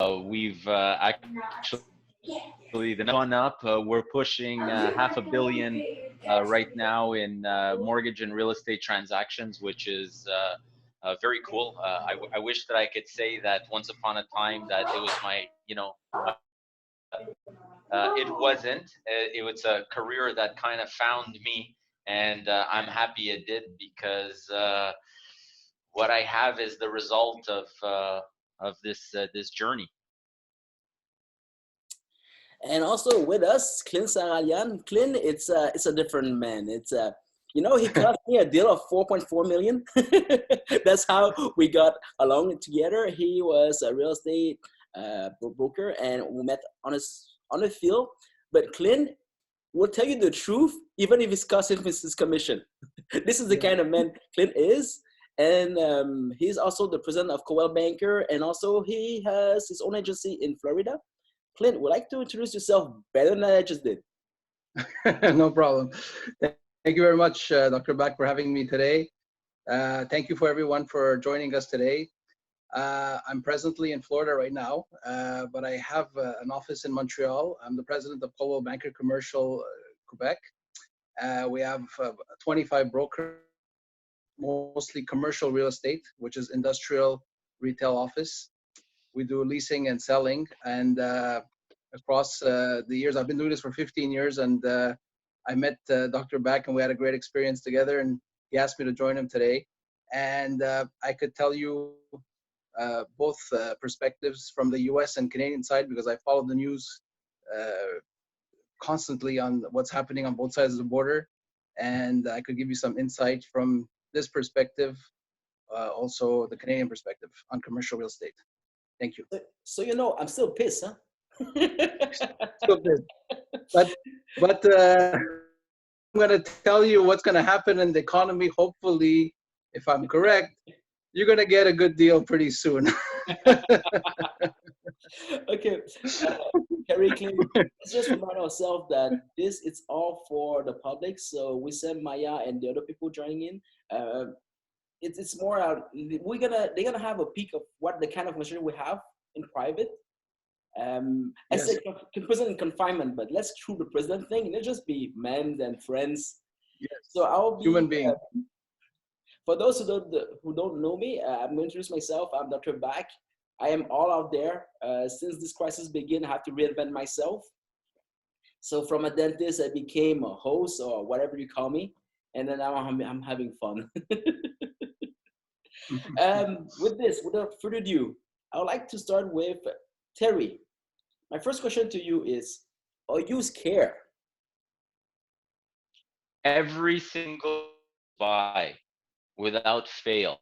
we've actually the next one up. We're pushing $500 million right now in mortgage and real estate transactions, which is very cool. I wish that I could say that once upon a time that it was my, it wasn't. It was a career that kind of found me, and I'm happy it did because what I have is the result of this journey. And also with us, Clint Saraylian. Clint, it's a different man. It's he cost me a deal of 4.4 million. That's how we got along together. He was a real estate broker, and we met on the field. But Clint will tell you the truth, even if it's costing his commission. This is the kind of man Clint is. And he's also the president of Coldwell Banker, and also he has his own agency in Florida. Clint, would like to introduce yourself better than I just did. No problem. Thank you very much, Dr. Bak, for having me today. Thank you for everyone for joining us today. I'm presently in Florida right now, but I have an office in Montreal. I'm the president of Coldwell Banker Commercial, Quebec. We have 25 brokers, mostly commercial real estate, which is industrial retail office. We do leasing and selling, and across the years, I've been doing this for 15 years, and I met Dr. Bak, and we had a great experience together, and he asked me to join him today. And I could tell you both perspectives from the US and Canadian side, because I follow the news constantly on what's happening on both sides of the border, and I could give you some insight from this perspective, also the Canadian perspective on commercial real estate. Thank you. So I'm still pissed, huh? Still pissed. But I'm going to tell you what's going to happen in the economy. Hopefully, if I'm correct, you're going to get a good deal pretty soon. Okay. Kerry, let's just remind ourselves that it's all for the public. So we send Maya and the other people joining in. It's more they're gonna have a peek of what the kind of machine we have in private. I said president in confinement, but let's do the president thing. Let's just be men and friends. Yes. So I'll be human being. For those who don't know me, I'm going to introduce myself. I'm Dr. Bak. I am all out there. Since this crisis began, I have to reinvent myself. So from a dentist, I became a host or whatever you call me, and then now I'm having fun. Without further ado, I would like to start with Terry. My first question to you is, are you scared? Every single buy without fail.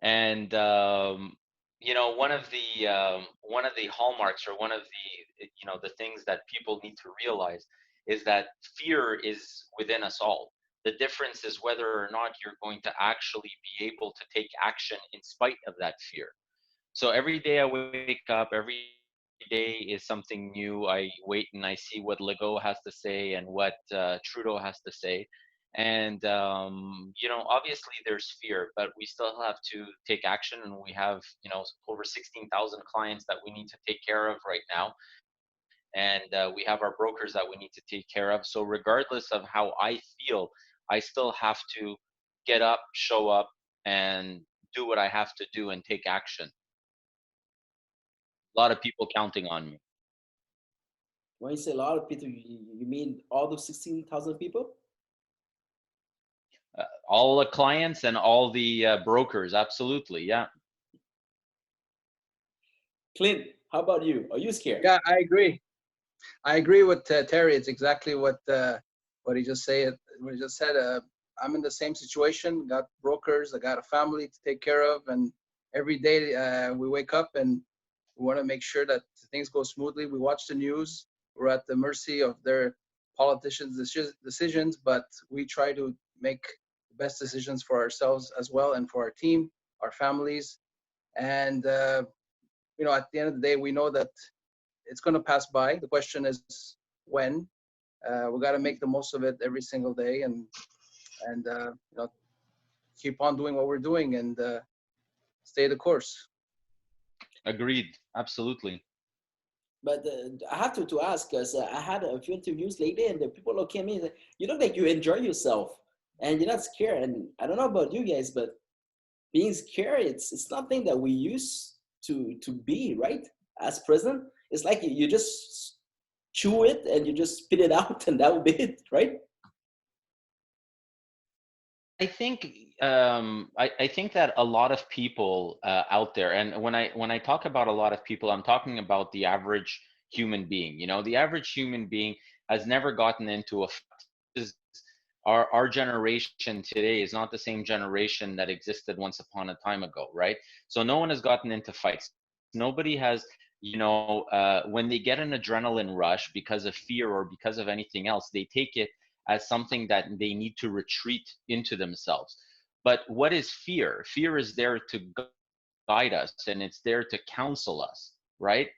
And one of the hallmarks, or one of the things that people need to realize is that fear is within us all. The difference is whether or not you're going to actually be able to take action in spite of that fear. So every day I wake up, every day is something new. I wait and I see what Legault has to say and what Trudeau has to say. And, obviously there's fear, but we still have to take action. And we have, over 16,000 clients that we need to take care of right now. And we have our brokers that we need to take care of. So regardless of how I feel, I still have to get up, show up, and do what I have to do and take action. A lot of people counting on me. When you say a lot of people, you mean all the 16,000 people? All the clients and all the brokers, absolutely, yeah. Clint, how about you? Are you scared? Yeah, I agree. I agree with Terry. It's exactly what he just said. What he just said. I'm in the same situation. Got brokers. I got a family to take care of, and every day we wake up and we want to make sure that things go smoothly. We watch the news. We're at the mercy of their politicians' decisions, but we try to make the best decisions for ourselves as well, and for our team, our families, and at the end of the day, we know that it's going to pass by. The question is when. We got to make the most of it every single day, and keep on doing what we're doing, and stay the course. Agreed. Absolutely. But I have to ask because I had a few interviews lately, and the people looking at me and say, "You look like you enjoy yourself, and you're not scared." And I don't know about you guys, but being scared, it's nothing that we used to be, right? As president, it's like you just chew it and you just spit it out, and that would be it, right? I think I think that a lot of people out there, and when I talk about a lot of people, I'm talking about the average human being. You know, the average human being has never gotten into a is our generation today is not the same generation that existed once upon a time ago, right? So no one has gotten into fights. Nobody has, you know, when they get an adrenaline rush because of fear or because of anything else, they take it as something that they need to retreat into themselves. But what is fear? Fear is there to guide us and it's there to counsel us, right?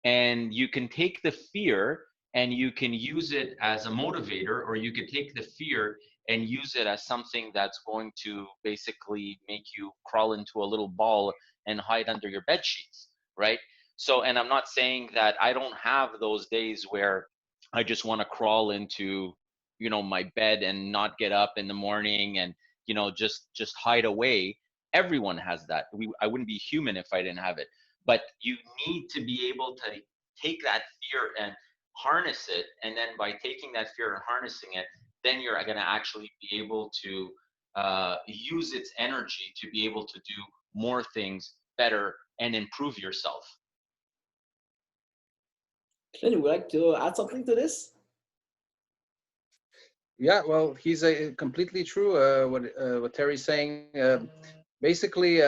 And you can take the fear and you can use it as a motivator, or you could take the fear and use it as something that's going to basically make you crawl into a little ball and hide under your bed sheets, right? So, and I'm not saying that I don't have those days where I just want to crawl into, you know, my bed and not get up in the morning and, you know, just hide away. Everyone has that. I wouldn't be human if I didn't have it. But you need to be able to take that fear and harness it, and then by taking that fear and harnessing it, then you're going to actually be able to use its energy to be able to do more things better and improve yourself. Clint, would you like to add something to this? Yeah, well, he's completely true. What Terry's saying. Basically,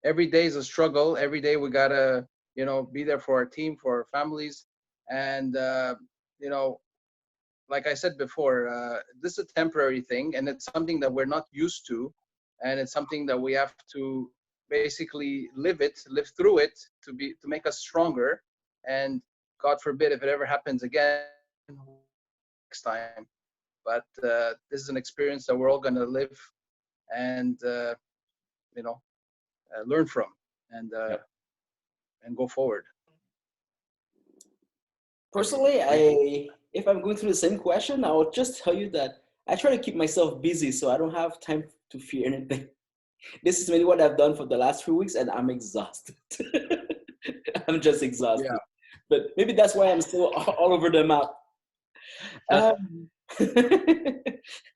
every day is a struggle. Every day we gotta, you know, be there for our team, for our families, and you know, like I said before, this is a temporary thing, and it's something that we're not used to, and it's something that we have to basically live through it to make us stronger. And God forbid if it ever happens again next time. But this is an experience that we're all going to live and you know learn from and Yep. and go forward. Personally, if I'm going through the same question, I'll just tell you that I try to keep myself busy so I don't have time to fear anything. This is really what I've done for the last few weeks, and I'm exhausted. I'm just exhausted. Yeah. But maybe that's why I'm still all over the map. That, Um,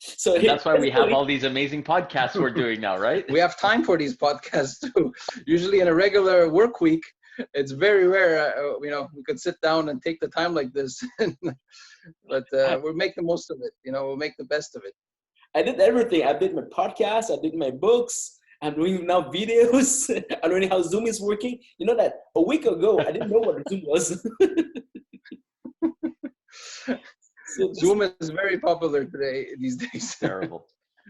so and that's why we have personally, all these amazing podcasts we're doing now, right? We have time for these podcasts too. Usually in a regular work week, it's very rare. You know, we could sit down and take the time like this, but we'll make the most of it. You know, we'll make the best of it. I did everything. I did my podcast. I did my books. I'm doing now videos. I'm learning how Zoom is working. You know that a week ago, I didn't know what Zoom was. So Zoom is very popular today these days. Terrible.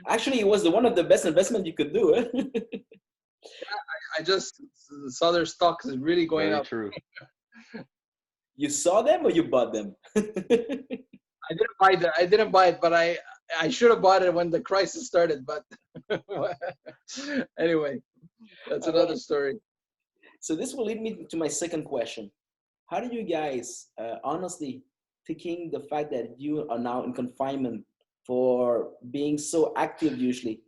actually, it was one of the best investment you could do. I just saw their stocks is really going Very up. true. You saw them or you bought them? I didn't buy that. I didn't buy it, but I should have bought it when the crisis started. But anyway, that's another story. So this will lead me to my second question. How do you guys, honestly, taking the fact that you are now in confinement for being so active usually,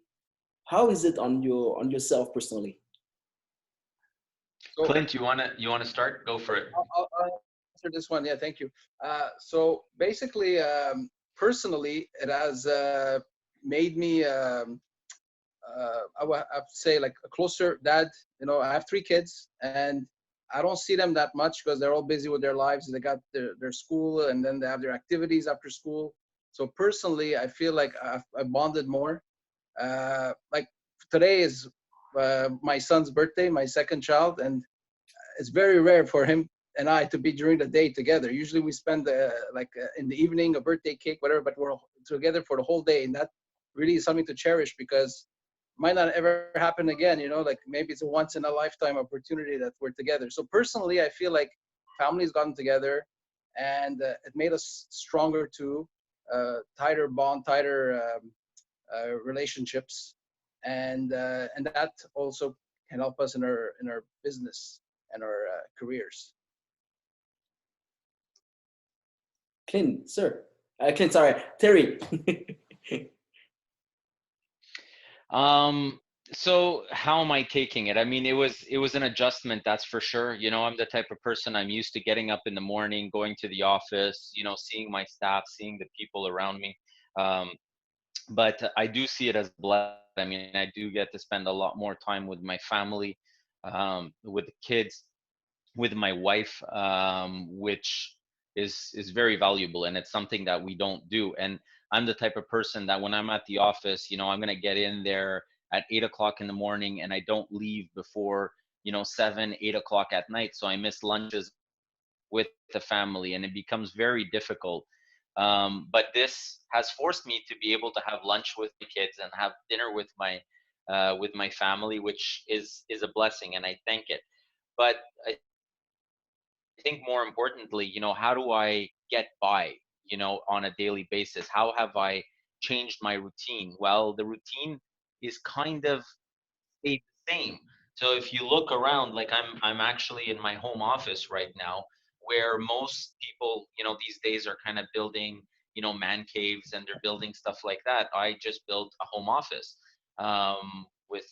how is it on yourself personally? So Clint, you wanna start? Go for it. I'll answer this one. Yeah, thank you. So basically, personally, it has made me, I would have to say, like a closer dad. You know, I have 3 kids, and I don't see them that much because they're all busy with their lives. They got their school, and then they have their activities after school. So personally, I feel like I bonded more. Like today is my son's birthday, my second child, and it's very rare for him and I to be during the day together. Usually we spend in the evening a birthday cake, whatever, but we're together for the whole day, and that really is something to cherish because it might not ever happen again. You know, like maybe it's a once in a lifetime opportunity that we're together. So personally, I feel like families gotten together, and it made us stronger too, tighter bond, tighter relationships, and that also can help us in our business. and our careers. Clint, sir. Clint, sorry, Terry. So how am I taking it? I mean, it was an adjustment, that's for sure. You know, I'm the type of person, I'm used to getting up in the morning, going to the office, you know, seeing my staff, seeing the people around me. Um, but I do see it as blessed. I mean, I do get to spend a lot more time with my family, with the kids, with my wife, which is very valuable, and it's something that we don't do. And I'm the type of person that when I'm at the office, you know, I'm gonna get in there at 8 o'clock in the morning, and I don't leave before, you know, 7, 8 o'clock at night. So I miss lunches with the family, and it becomes very difficult. But this has forced me to be able to have lunch with the kids and have dinner with my family, which is a blessing, and I thank it. But I think more importantly, you know, how do I get by, you know, on a daily basis? How have I changed my routine? Well, the routine is kind of stayed the same. So if you look around, like I'm actually in my home office right now, where most people, you know, these days are kind of building, you know, man caves, and they're building stuff like that. I just built a home office, with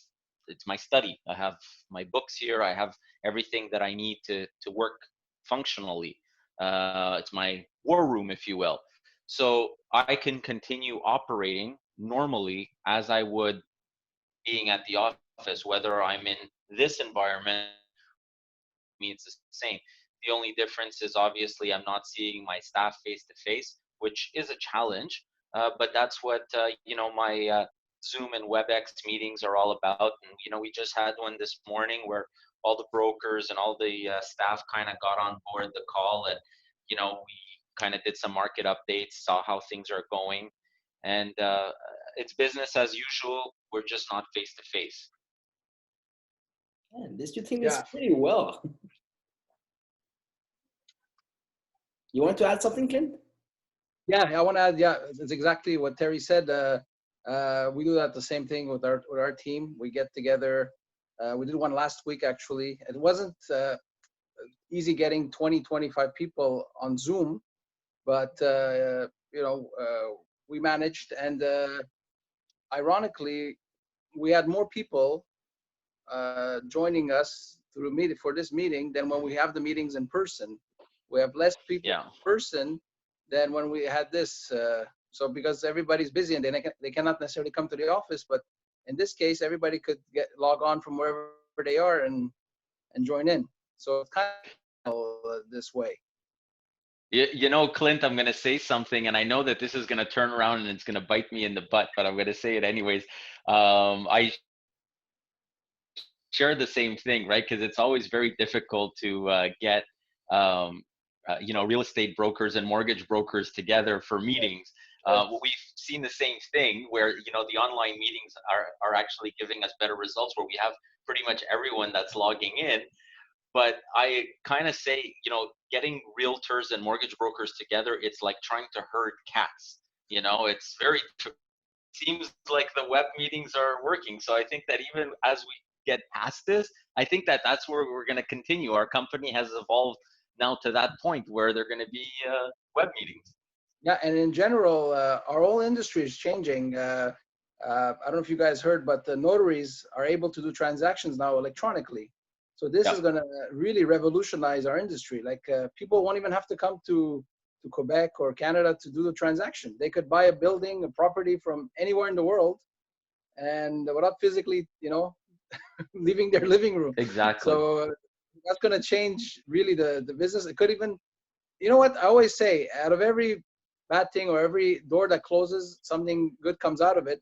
it's my study. I have my books here. I have everything that I need to work functionally. It's my war room, if you will. So I can continue operating normally as I would being at the office, whether I'm in this environment, means the same. The only difference is obviously I'm not seeing my staff face to face, which is a challenge. But that's what you know, my Zoom and WebEx meetings are all about. And you know, we just had one this morning where all the brokers and all the staff kind of got on board the call, and you know, we kind of did some market updates, saw how things are going, and it's business as usual. We're just not face to face. Man, this you think is Yeah, pretty well. You want to add something, Clint? yeah, I want to add. Yeah, it's exactly what Terry said. We do that the same thing with our team. We get together. We did one last week actually. It wasn't easy getting 20, 25 people on Zoom, but you know, we managed. And ironically, we had more people joining us through meeting for this meeting than when we have the meetings in person. We have less people Yeah. in person than when we had this. So because everybody's busy and they cannot necessarily come to the office, but in this case, everybody could log on from wherever they are and join in. So it's kind of this way. You know, Clint, I'm going to say something, and I know that this is going to turn around and it's going to bite me in the butt, but I'm going to say it anyways. I share the same thing, right? Because it's always very difficult to get, you know, real estate brokers and mortgage brokers together for meetings. We've seen the same thing where, you know, the online meetings are actually giving us better results, where we have pretty much everyone that's logging in. But I kind of say, you know, getting realtors and mortgage brokers together, it's like trying to herd cats. You know, it's very seems like the web meetings are working. So I think that even as we get past this, I think that that's where we're going to continue. Our company has evolved now to that point where they're going to be web meetings. Yeah, and in general, our whole industry is changing. I don't know if you guys heard, but the notaries are able to do transactions now electronically. So this is Yeah. going to really revolutionize our industry. Like people won't even have to come to Quebec or Canada to do the transaction. They could buy a building, a property from anywhere in the world, and without physically, you know, leaving their living room. Exactly. So that's going to change really the business. It could even, you know what I always say, out of every bad thing or every door that closes, something good comes out of it.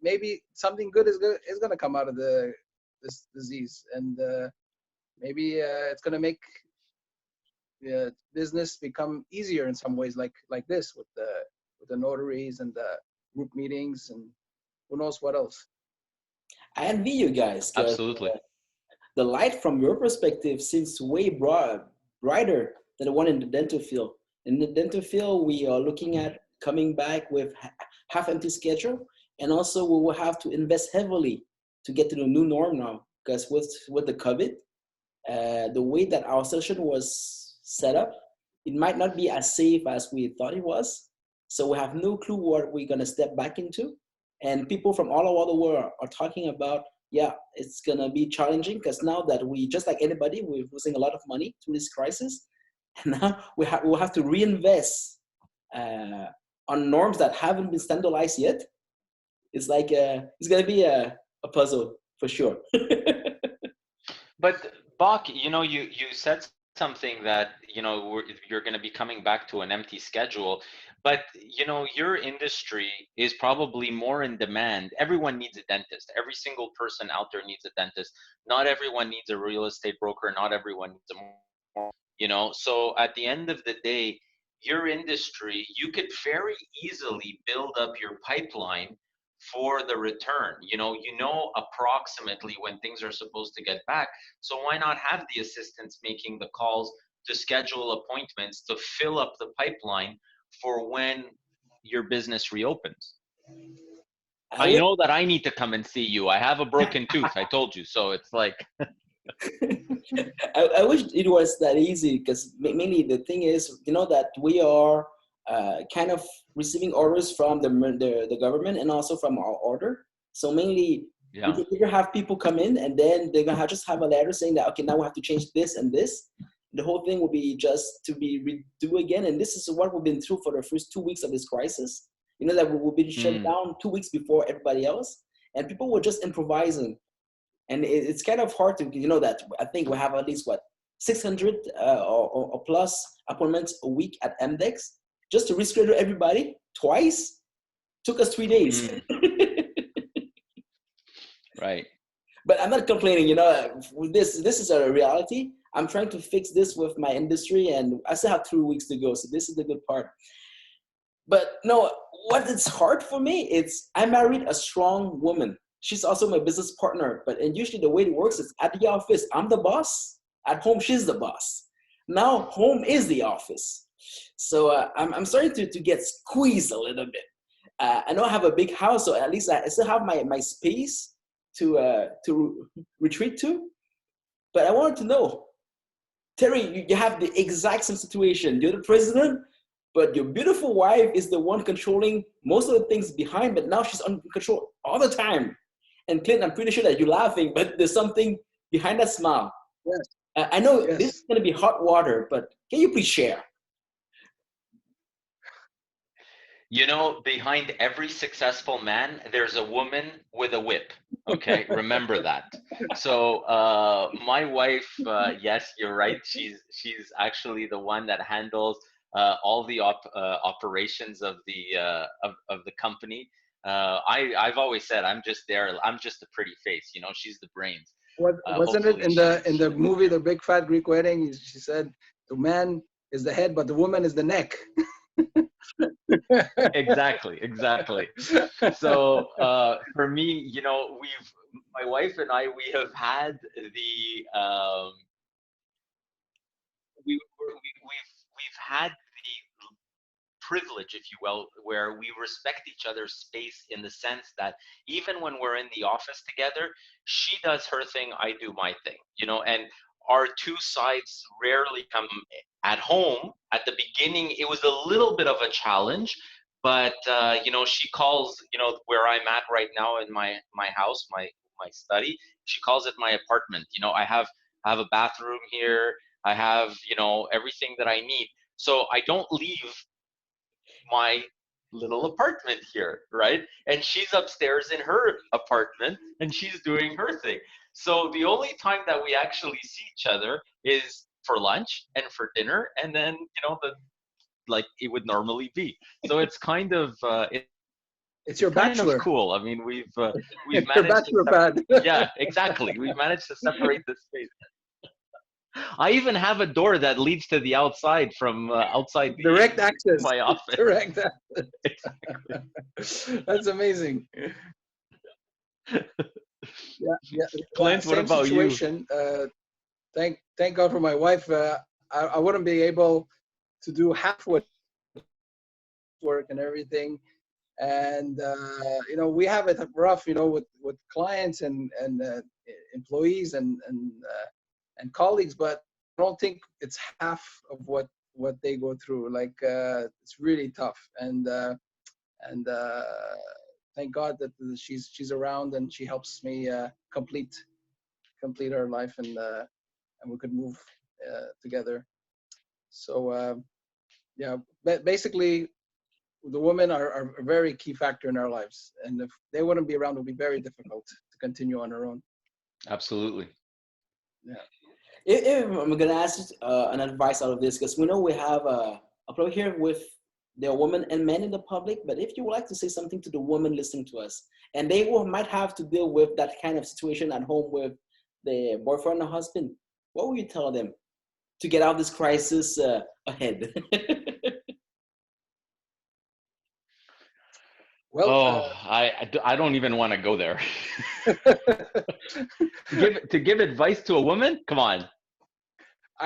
Maybe something good is going to come out of this disease, and maybe it's going to make business become easier in some ways, like this with the notaries and the group meetings and who knows what else. I envy you guys because Absolutely. the light from your perspective seems way brighter than the one in the dental field. In the dental field, we are looking at coming back with half-empty schedule, and also we will have to invest heavily to get to the new norm now. Because with the COVID, the way that our session was set up, it might not be as safe as we thought it was. So we have no clue what we're gonna step back into. And people from all over the world are talking about, yeah, it's gonna be challenging because now that we, just like anybody, we're losing a lot of money through this crisis. And now we'll have to reinvest on norms that haven't been standardized yet. It's like it's gonna be a puzzle for sure. But Bach, you said something that you're going to be coming back to an empty schedule, but your industry is probably more in demand. Everyone needs a dentist. Every single person out there needs a dentist. Not everyone needs a real estate broker. Not everyone needs so at the end of the day, your industry, you could very easily build up your pipeline for the return. You know approximately when things are supposed to get back. So why not have the assistants making the calls to schedule appointments to fill up the pipeline for when your business reopens? I know that I need to come and see you. I have a broken tooth. I told you. So it's like I wish it was that easy, because mainly the thing is, that we are kind of receiving orders from the government and also from our order. So mainly, we can either have people come in and then they're gonna just have a letter saying that, okay, now we have to change this and this. The whole thing will be just to be redo again. And this is what we've been through for the first 2 weeks of this crisis. That we've been shut down 2 weeks before everybody else, and people were just improvising. And it's kind of hard to, that I think we have at least 600 or plus appointments a week at Mdex. Just to reschedule everybody twice took us 3 days. Right. But I'm not complaining, this is a reality. I'm trying to fix this with my industry, and I still have 3 weeks to go. So this is the good part. But no, what is hard for me, I married a strong woman. She's also my business partner, and usually the way it works is at the office, I'm the boss. At home, she's the boss. Now, home is the office. So I'm starting to get squeezed a little bit. I know I have a big house, so at least I still have my space to retreat to. But I wanted to know, Terry, you have the exact same situation. You're the president, but your beautiful wife is the one controlling most of the things behind, but now she's on control all the time. And Clint, I'm pretty sure that you're laughing, but there's something behind that smile. Yes. I know this is going to be hot water, but can you please share? Behind every successful man, there's a woman with a whip. Okay, remember that. So my wife, yes, you're right. She's actually the one that handles all the operations of the company. I've always said I'm just there. I'm just a pretty face. She's the brains. Wasn't it in the movie The Big Fat Greek Wedding? She said the man is the head, but the woman is the neck. Exactly. So for me, my wife and I, we have had we've had the privilege, if you will, where we respect each other's space, in the sense that even when we're in the office together, she does her thing, I do my thing, and our two sides rarely come at home. At the beginning, it was a little bit of a challenge, but she calls, where I'm at right now in my house, my study, she calls it my apartment. I have a bathroom here. I have, everything that I need. So I don't leave my little apartment here, right? And she's upstairs in her apartment and she's doing her thing. So the only time that we actually see each other is for lunch and for dinner, and then like it would normally be. So it's kind of it's your kind bachelor. of cool. I mean, we've managed your bachelor pad. Yeah, exactly. We've managed to separate the space. I even have a door that leads to the outside from outside direct access. My office. Direct access. Exactly. That's amazing. Yeah. Clint, what about situation. Thank God for my wife. I wouldn't be able to do half what work and everything. And we have it rough, with clients and employees and and colleagues, but I don't think it's half of what they go through. Like it's really tough, and thank God that she's around and she helps me complete our life, and we could move together. So yeah, basically the women are a very key factor in our lives, and if they wouldn't be around, it would be very difficult to continue on our own. Absolutely. Yeah. If I'm gonna ask an advice out of this, because we know we have a problem here with there are women and men in the public, but if you would like to say something to the women listening to us, and they might have to deal with that kind of situation at home with their boyfriend or husband, what would you tell them to get out of this crisis ahead? Well, I don't even want to go there. to give advice to a woman? Come on.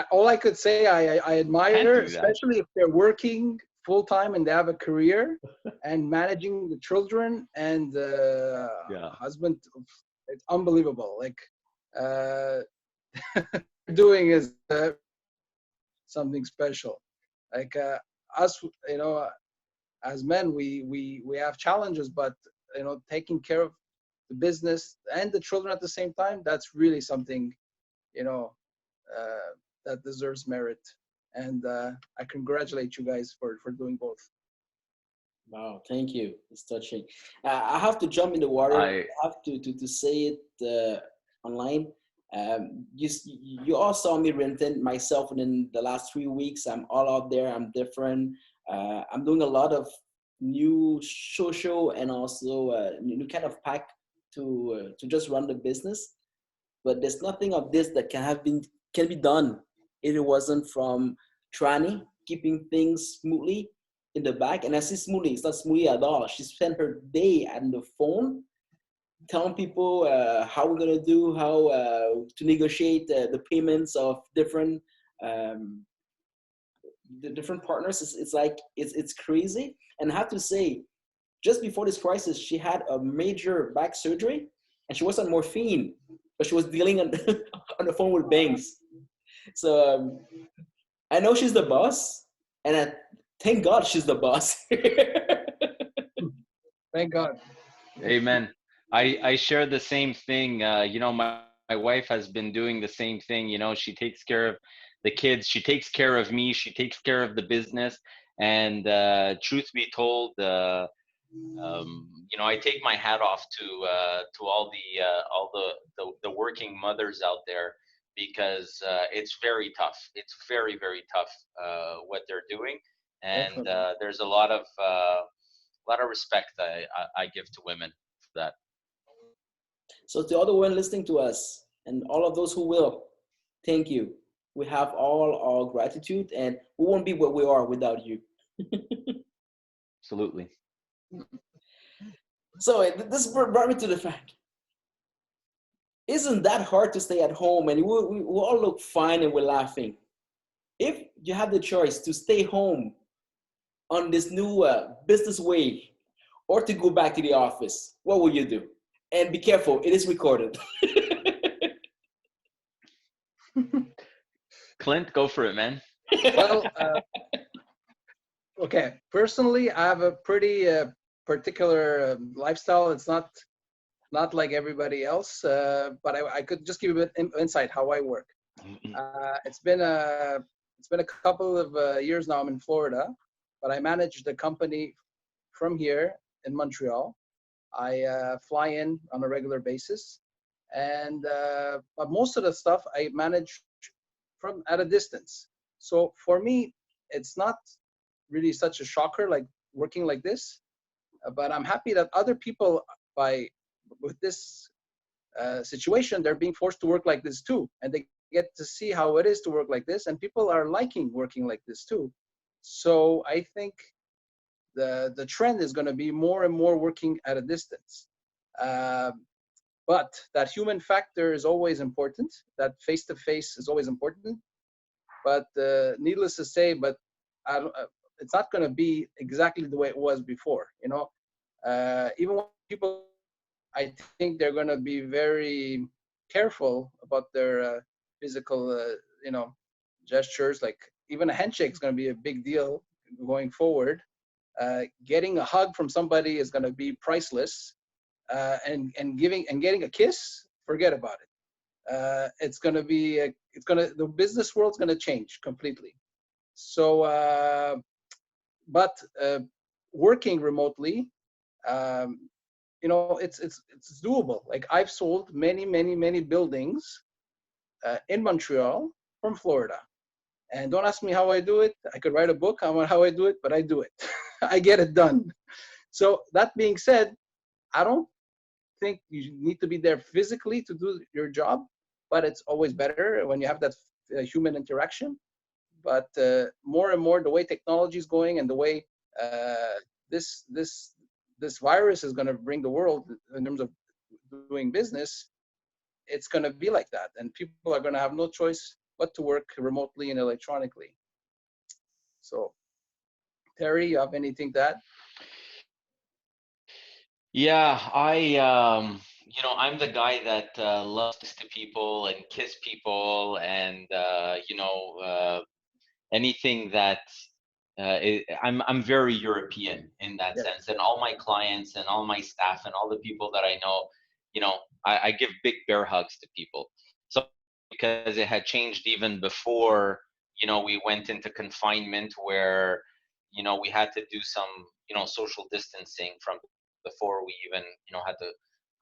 All I could say, I admire, especially if they're working full time and they have a career and managing the children and the husband. It's unbelievable. Like doing is something special. Like us, as men, we have challenges, but taking care of the business and the children at the same time, that's really something, that deserves merit. And I congratulate you guys for doing both. Wow, thank you. It's touching. I have to jump in the water. I have to say it online. You all saw me renting myself within the last 3 weeks. I'm all out there. I'm different. I'm doing a lot of new social and also new kind of pack to just run the business. But there's nothing of this that can be done if it wasn't from Trani keeping things smoothly in the back. And I say smoothly, it's not smoothly at all. She spent her day on the phone telling people how we're gonna do, how to negotiate the payments of different the different partners. It's like it's crazy. And I have to say, just before this crisis, she had a major back surgery, and she was on morphine, but she was dealing on on the phone with banks. So I know she's the boss, and thank God she's the boss. Thank God. Amen. I share the same thing. My wife has been doing the same thing. She takes care of the kids. She takes care of me. She takes care of the business. And truth be told, I take my hat off to all the working mothers out there, because it's very tough. It's very, very tough what they're doing, and there's a lot of respect I give to women for that. So to all the women listening to us and all of those who will, thank you. We have all our gratitude, and we won't be where we are without you. Absolutely. So this brought me to the fact. Isn't that hard to stay at home and we all look fine and we're laughing? If you have the choice to stay home on this new business way or to go back to the office, what will you do? And be careful, it is recorded. Clint, go for it, man. Well, okay. Personally, I have a pretty particular lifestyle. It's not like everybody else, but I could just give you a bit insight how I work. It's been a couple of years now. I'm in Florida, but I manage the company from here in Montreal. I fly in on a regular basis, and but most of the stuff I manage from at a distance. So for me, it's not really such a shocker like working like this, but I'm happy that other people with this situation, they're being forced to work like this too, and they get to see how it is to work like this, and people are liking working like this too. So I think the trend is going to be more and more working at a distance. But that human factor is always important. That face-to-face is always important. But needless to say, it's not going to be exactly the way it was before. Even when people, I think they're going to be very careful about their physical, gestures. Like even a handshake is going to be a big deal going forward. Getting a hug from somebody is going to be priceless, and getting a kiss, forget about it. It's going to be the business world's going to change completely. So, but working remotely, it's doable. Like I've sold many buildings in Montreal from Florida. And don't ask me how I do it. I could write a book on how I do it, but I do it. I get it done. So that being said, I don't think you need to be there physically to do your job, but it's always better when you have that human interaction. But more and more, the way technology is going and the way this virus is going to bring the world in terms of doing business, it's going to be like that, and people are going to have no choice but to work remotely and electronically. So, Terry, you have anything to add? Yeah, I'm the guy that loves to people and kiss people and anything that I'm very European in that Yeah. sense, and all my clients and all my staff and all the people that I know, I give big bear hugs to people. So because it had changed even before, we went into confinement where, we had to do some, social distancing from before we even, had to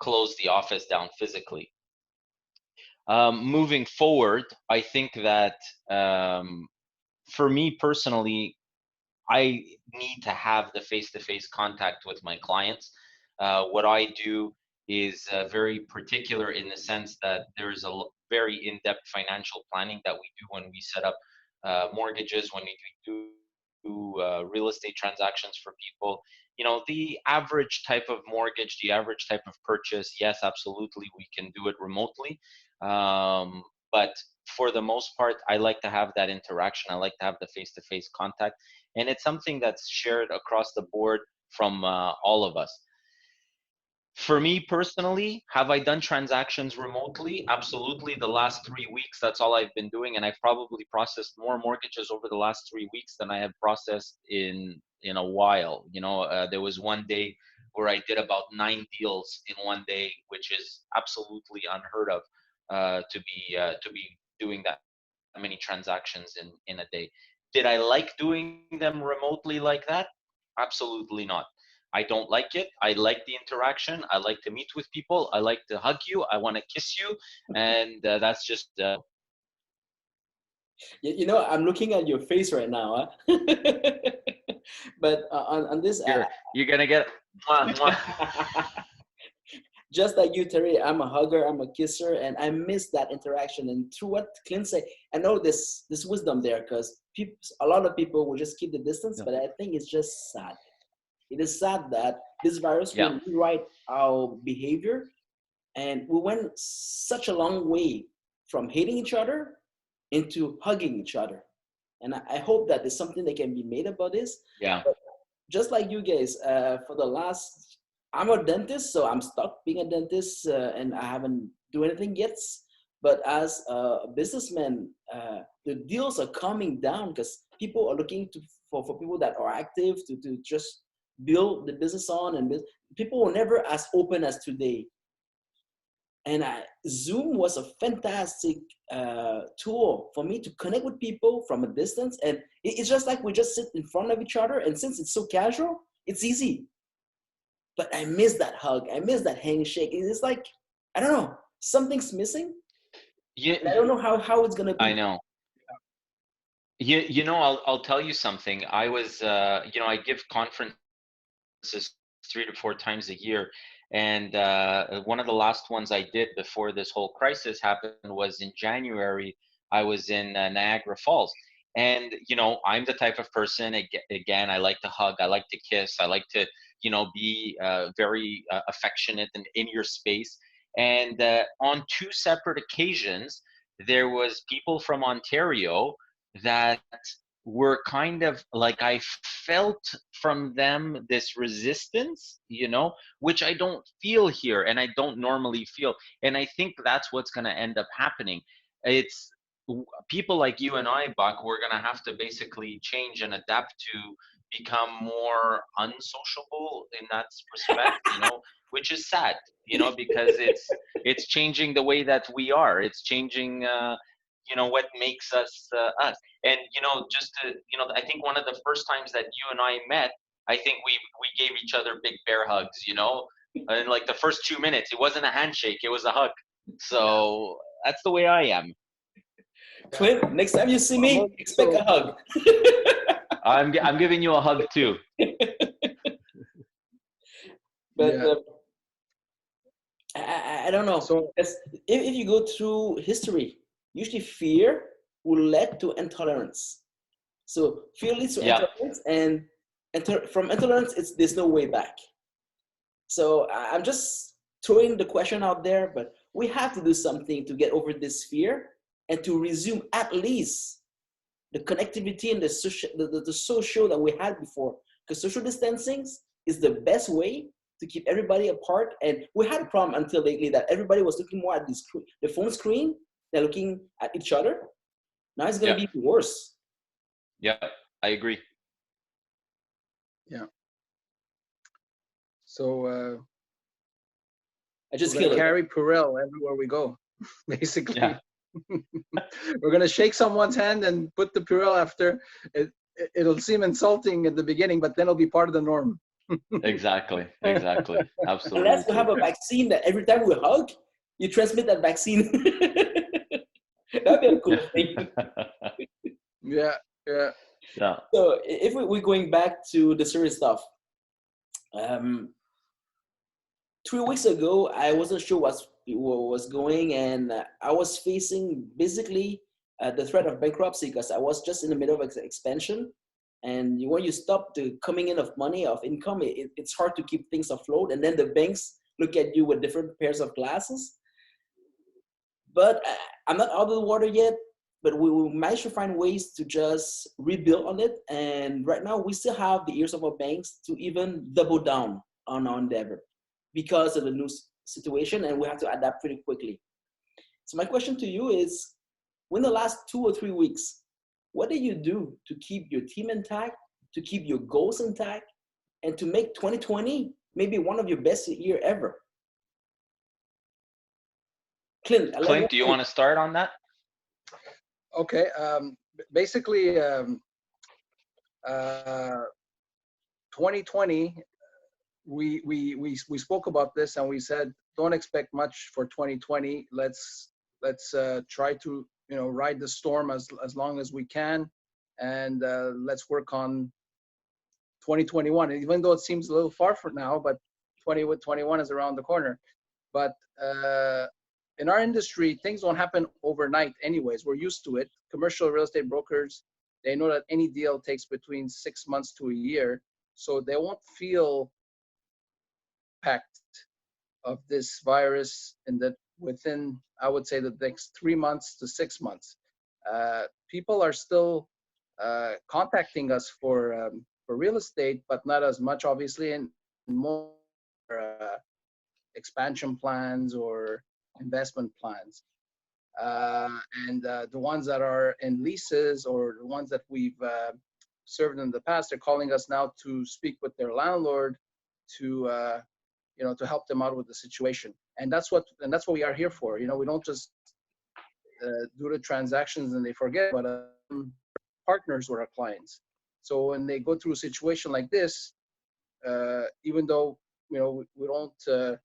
close the office down physically. Moving forward, I think that for me personally, I need to have the face-to-face contact with my clients. What I do is very particular in the sense that there's a very in-depth financial planning that we do when we set up mortgages, when we do real estate transactions for people. The average type of mortgage, the average type of purchase, yes, absolutely, we can do it remotely. But for the most part, I like to have that interaction. I like to have the face-to-face contact. And it's something that's shared across the board from all of us. For me personally, have I done transactions remotely? Absolutely. The last 3 weeks, that's all I've been doing, and I've probably processed more mortgages over the last 3 weeks than I have processed in a while. There was one day where I did about 9 deals in one day, which is absolutely unheard of to be doing that many transactions in a day. Did I like doing them remotely like that? Absolutely not. I don't like it. I like the interaction. I like to meet with people. I like to hug you. I want to kiss you. And that's just. I'm looking at your face right now. Huh? But on this. You're going to get. Mwah, mwah. Just like you, Terry, I'm a hugger, I'm a kisser, and I miss that interaction. And through what Clint said, I know this wisdom there, because a lot of people will just keep the distance, but I think it's just sad. It is sad that this virus will rewrite our behavior, and we went such a long way from hating each other into hugging each other. And I hope that there's something that can be made about this. Yeah. But just like you guys, for the last, I'm a dentist, so I'm stuck being a dentist, and I haven't do anything yet. But as a businessman, the deals are coming down because people are looking for people that are active to just build the business on, and people were never as open as today. And Zoom was a fantastic tool for me to connect with people from a distance. And it's just like we just sit in front of each other. And since it's so casual, it's easy. But I miss that hug. I miss that handshake. It's like, I don't know, something's missing. Yeah, I don't know how it's going to be. I know. I'll tell you something. I was, I give conferences 3 to 4 times a year. And one of the last ones I did before this whole crisis happened was in January. I was in Niagara Falls. And, I'm the type of person, again, I like to hug, I like to kiss, I like to, be very affectionate and in your space. And on 2 separate occasions, there was people from Ontario that were kind of like, I felt from them this resistance, which I don't feel here and I don't normally feel. And I think that's what's going to end up happening. it's people like you and I, Buck, we're gonna have to basically change and adapt to become more unsociable in that respect, which is sad, because it's changing the way that we are. It's changing, what makes us us. And just to, I think one of the first times that you and I met, I think we gave each other big bear hugs, and like the first 2 minutes, it wasn't a handshake, it was a hug. So that's the way I am. Clint, next time you see me, expect a hug. I'm giving you a hug too. But I don't know. So if you go through history, usually fear will lead to intolerance. So fear leads to intolerance, and from intolerance, there's no way back. So I'm just throwing the question out there, but we have to do something to get over this fear and to resume at least the connectivity and the social that we had before. Because social distancing is the best way to keep everybody apart. And we had a problem until lately that everybody was looking more at the phone screen than looking at each other. Now it's going to be worse. Yeah, I agree. Yeah. So I just carry Purell everywhere we go, basically. Yeah. We're gonna shake someone's hand and put the Purell after. It'll seem insulting at the beginning, but then it'll be part of the norm. Exactly. Absolutely. Unless you have a vaccine that every time we hug, you transmit that vaccine. That'd be a cool thing. Yeah. So if we're going back to the serious stuff, 3 weeks ago, I wasn't sure what was going, and I was facing basically the threat of bankruptcy because I was just in the middle of expansion. And when you stop the coming in of money, of income, it's hard to keep things afloat. And then the banks look at you with different pairs of glasses. But I'm not out of the water yet, but we managed to find ways to just rebuild on it. And right now, we still have the ears of our banks to even double down on our endeavor because of the new situation, and we have to adapt pretty quickly. So my question to you is, in the last 2 or 3 weeks, what did you do to keep your team intact, to keep your goals intact, and to make 2020 maybe one of your best year ever? Clint, do you want to start on that? Okay. Basically, 2020, we spoke about this and we said, don't expect much for 2020. Let's try to ride the storm as long as we can, and let's work on 2021. Even though it seems a little far from now, but 2021 is around the corner. But in our industry, things don't happen overnight anyways. We're used to it. Commercial real estate brokers, they know that any deal takes between 6 months to a year, so they won't feel impact of this virus within, I would say, the next 3 months to 6 months. People are still contacting us for real estate, but not as much, obviously, and more expansion plans or investment plans. And the ones that are in leases or the ones that we've served in the past are calling us now to speak with their landlord to help them out with the situation. And that's what we are here for. We don't just do the transactions and they forget, but partners with our clients. So when they go through a situation like this, even though we don't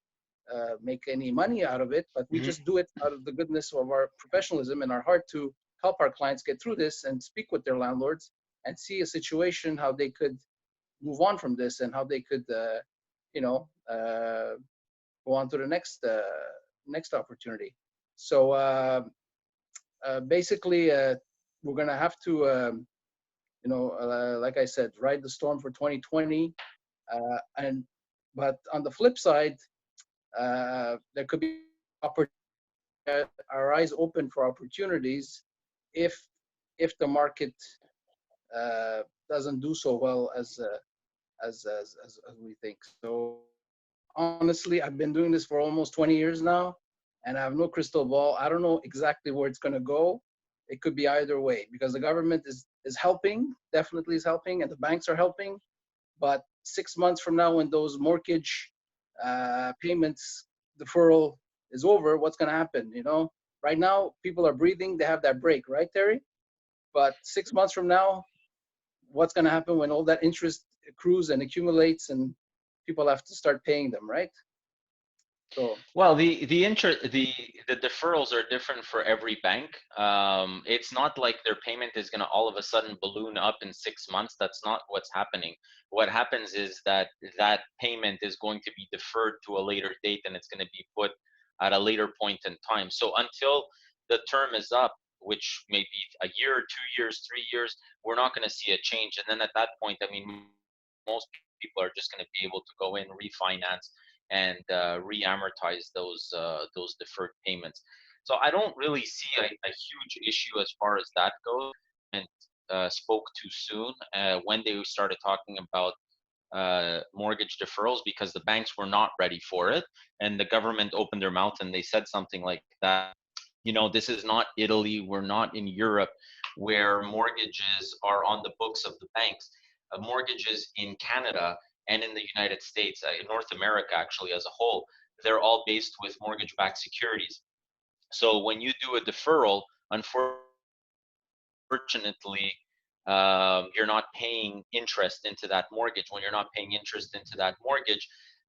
make any money out of it, but we just do it out of the goodness of our professionalism and our heart to help our clients get through this and speak with their landlords and see a situation, how they could move on from this and how they could go on to the next opportunity. So basically, we're gonna have to, like I said, ride the storm for 2020. But on the flip side, there could be our eyes open for opportunities if the market doesn't do so well as we think. So honestly, I've been doing this for almost 20 years now, and I have no crystal ball. I don't know exactly where it's going to go. It could be either way because the government is helping, definitely is helping, and the banks are helping. But 6 months from now, when those mortgage payments deferral is over, what's going to happen? You know, right now people are breathing. They have that break, right, Terry? But 6 months from now, what's going to happen when all that interest accrues and accumulates, and people have to start paying them, right? So Well, the deferrals are different for every bank. It's not like their payment is going to all of a sudden balloon up in 6 months. That's not what's happening. What happens is that that payment is going to be deferred to a later date, and it's going to be put at a later point in time. So until the term is up, which may be a year, 2 years, 3 years, we're not going to see a change. And then at that point, I mean, most people are just going to be able to go in, refinance, and re-amortize those deferred payments. So I don't really see a huge issue as far as that goes. And spoke too soon when they started talking about mortgage deferrals, because the banks were not ready for it, and the government opened their mouth and they said something like that. You know, this is not Italy. We're not in Europe, where mortgages are on the books of the banks. Mortgages in Canada and in the United States, in North America actually as a whole, they're all based with mortgage-backed securities. So when you do a deferral, unfortunately, you're not paying interest into that mortgage. When you're not paying interest into that mortgage,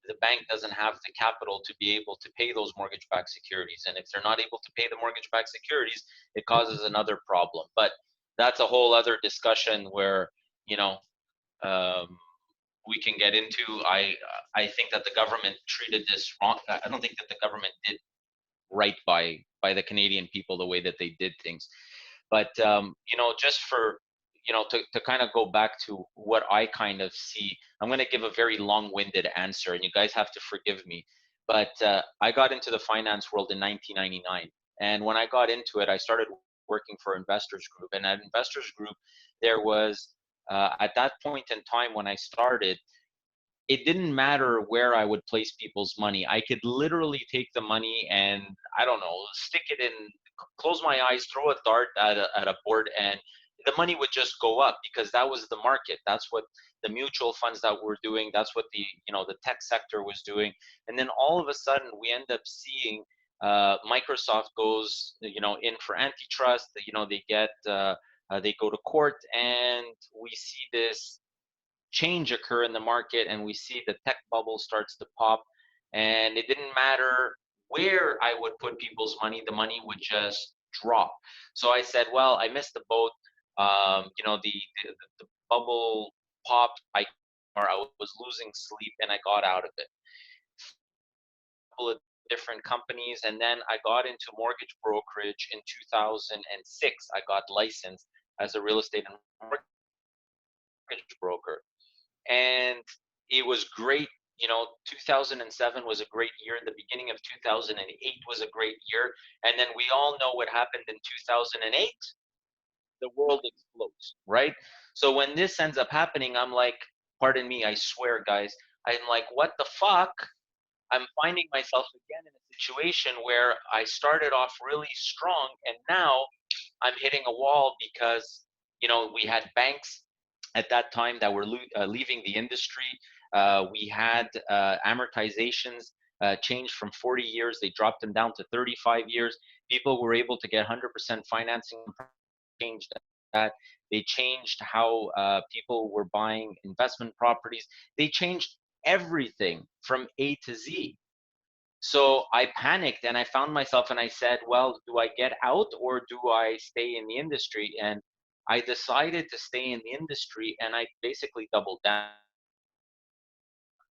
the bank doesn't have the capital to be able to pay those mortgage-backed securities. And if they're not able to pay the mortgage-backed securities, it causes another problem. But that's a whole other discussion where, you know, um, we can get into. I think that the government treated this wrong. I don't think that the government did right by the Canadian people the way that they did things. But you know, just for, you know, to kind of go back to what I kind of see, I'm going to give a very long-winded answer, and you guys have to forgive me. But I got into the finance world in 1999, and when I got into it, I started working for Investors Group, and at Investors Group, there was at that point in time when I started, it didn't matter where I would place people's money. I could literally take the money and, I don't know, stick it in, close my eyes, throw a dart at a board, and the money would just go up because that was the market. That's what the mutual funds that were doing. That's what the, you know, the tech sector was doing. And then all of a sudden we end up seeing Microsoft goes, you know, in for antitrust. You know, they go to court, and we see this change occur in the market, and we see the tech bubble starts to pop, and it didn't matter where I would put people's money, the money would just drop. So I said, well, I missed the boat. You know, the bubble popped, I was losing sleep, and I got out of it. A couple of different companies, and then I got into mortgage brokerage in 2006. I got licensed as a real estate and mortgage broker, and it was great. You know, 2007 was a great year. The beginning of 2008 was a great year, and then we all know what happened in 2008. The world explodes, right? So when this ends up happening, I'm like, pardon me, I swear, guys, I'm like, what the fuck? I'm finding myself again in a situation where I started off really strong, and now I'm hitting a wall because, you know, we had banks at that time that were leaving the industry. We had amortizations changed from 40 years. They dropped them down to 35 years. People were able to get 100% financing. Changed that. They changed how people were buying investment properties. They changed everything from A to Z. So I panicked, and I found myself, and I said, well, do I get out or do I stay in the industry? And I decided to stay in the industry, and I basically doubled down.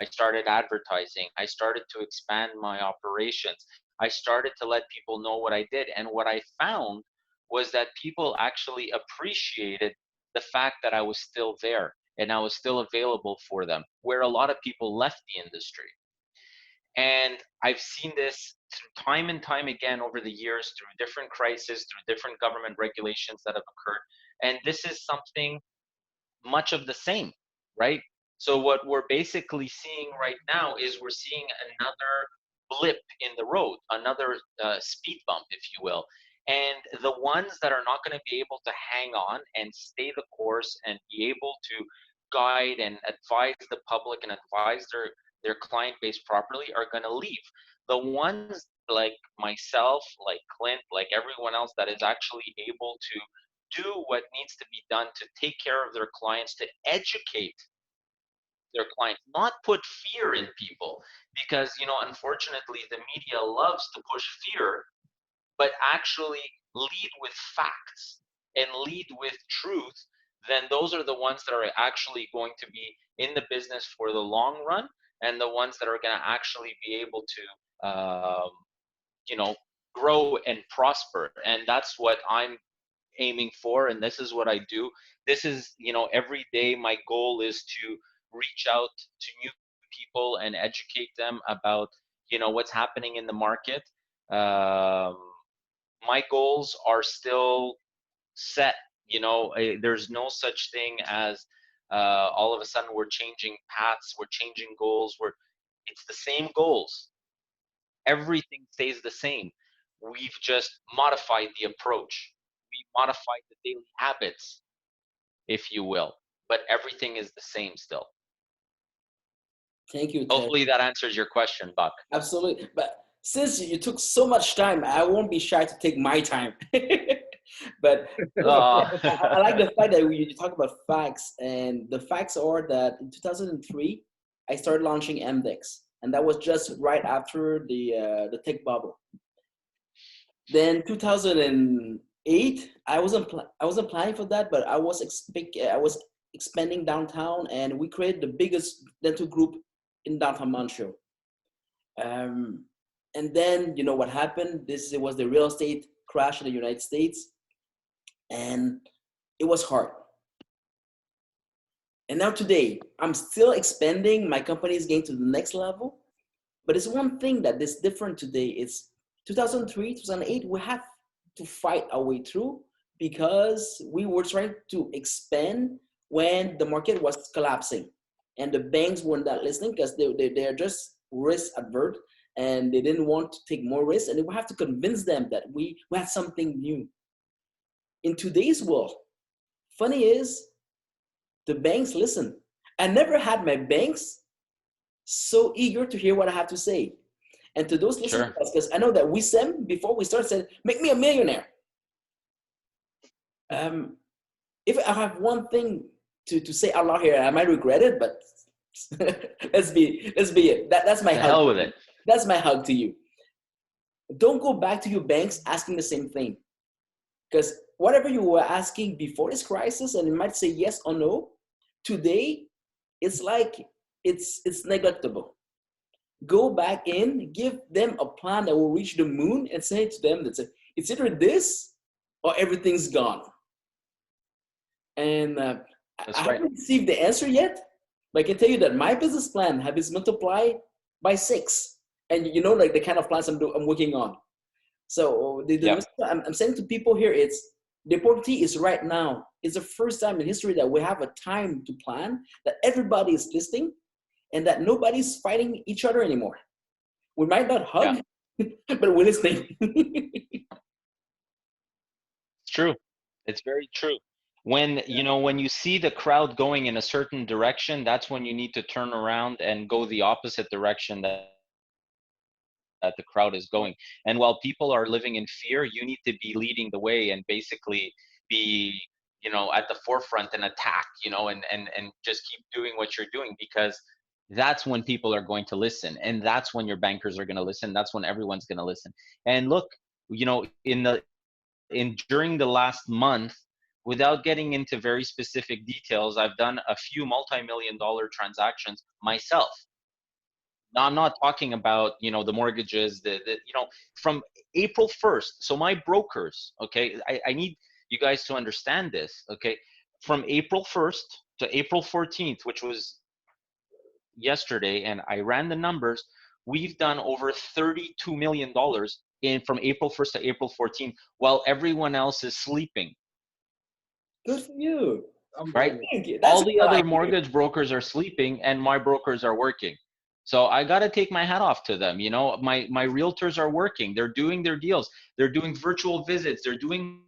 I started advertising. I started to expand my operations. I started to let people know what I did. And what I found was that people actually appreciated the fact that I was still there and I was still available for them, where a lot of people left the industry. And I've seen this time and time again over the years through different crises, through different government regulations that have occurred. And this is something much of the same, right? So what we're basically seeing right now is we're seeing another blip in the road, another speed bump, if you will. And the ones that are not going to be able to hang on and stay the course and be able to guide and advise the public and advise their client base properly are going to leave. The ones like myself, like Clint, like everyone else that is actually able to do what needs to be done to take care of their clients, to educate their clients, not put fear in people, because unfortunately the media loves to push fear, but actually lead with facts and lead with truth. Then those are the ones that are actually going to be in the business for the long run, and the ones that are going to actually be able to you know grow and prosper. And that's what I'm aiming for, and this is what I do. This is, every day my goal is to reach out to new people and educate them about what's happening in the market. um, my goals are still set. There's no such thing as all of a sudden we're changing paths, we're changing goals, it's the same goals. Everything stays the same. We've just modified the approach. We modified the daily habits, if you will, but everything is the same still. Thank you, Ted. Hopefully that answers your question, Bak. Absolutely. But since you took so much time, I won't be shy to take my time. But I like the fact that you talk about facts, and the facts are that in 2003, I started launching Mdex, and that was just right after the tech bubble. Then 2008, I wasn't planning for that, but I was expanding downtown, and we created the biggest dental group in downtown Montreal. And then you know what happened? It was the real estate crash in the United States, and it was hard. And now today, I'm still expanding. My company is getting to the next level, but it's one thing that is different today. It's 2003, 2008. We have to fight our way through because we were trying to expand when the market was collapsing, and the banks were not listening because they are just risk adverse, and they didn't want to take more risks, and we have to convince them that we had something new. In today's world, funny is, the banks listen. I never had my banks so eager to hear what I have to say. And to those listeners, because I know that before we started, said, make me a millionaire. If I have one thing to say out loud here, I might regret it, but let's be it. That's my hug. Hell with it. That's my hug to you. Don't go back to your banks asking the same thing. Because whatever you were asking before this crisis, and you might say yes or no, today it's like it's neglectable. Go back in, give them a plan that will reach the moon, and say to them that it's either this or everything's gone. And I haven't received the answer yet, but I can tell you that my business plan has been multiplied by 6. And like the kind of plans I'm working on. So I'm saying to people here, the opportunity is right now. It's the first time in history that we have a time to plan, that everybody is listening, and that nobody's fighting each other anymore. We might not hug, but we're listening. It's true. It's very true. When you see the crowd going in a certain direction, that's when you need to turn around and go the opposite direction that the crowd is going. And while people are living in fear, you need to be leading the way and basically be at the forefront and attack, and just keep doing what you're doing, because that's when people are going to listen, and that's when your bankers are going to listen. That's when everyone's going to listen. And look, during the last month, without getting into very specific details, I've done a few multi-million-dollar transactions myself. Now, I'm not talking about, the mortgages, from April 1st. So my brokers, okay, I need you guys to understand this, okay? From April 1st to April 14th, which was yesterday, and I ran the numbers, we've done over $32 million from April 1st to April 14th, while everyone else is sleeping. Good for you. Right? All the other mortgage brokers are sleeping, and my brokers are working. So I got to take my hat off to them. You know, my realtors are working. They're doing their deals. They're doing virtual visits. They're doing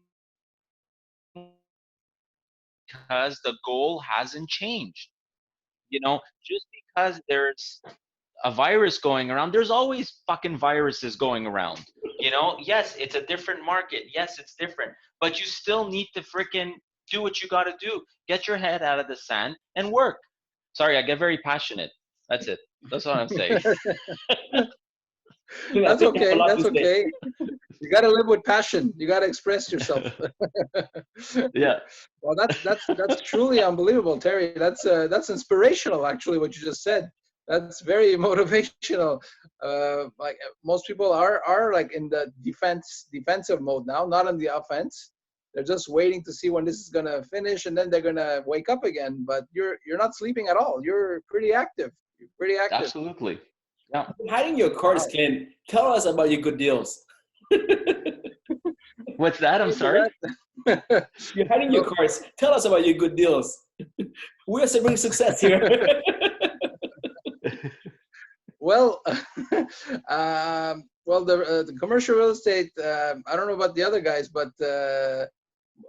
because the goal hasn't changed. You know, just because there's a virus going around, there's always fucking viruses going around. You know, yes, it's a different market. Yes, it's different, but you still need to freaking do what you got to do. Get your head out of the sand and work. Sorry, I get very passionate. That's it. That's what I'm saying. I That's think you have a okay. lot That's to say. okay. You got to live with passion. You got to express yourself. Yeah. Well, that's truly unbelievable, Terry. That's inspirational, actually, what you just said. That's very motivational. Like most people are like in the defensive mode now, not in the offense. They're just waiting to see when this is gonna finish, and then they're gonna wake up again. But you're not sleeping at all. You're pretty active. You're pretty active. Absolutely. Yeah. Hiding your cards, Wow. Clint. Tell us about your good deals. What's that? I'm sorry. You're hiding your cards. Tell us about your good deals. We're serving success here. Well, well, the commercial real estate. I don't know about the other guys, but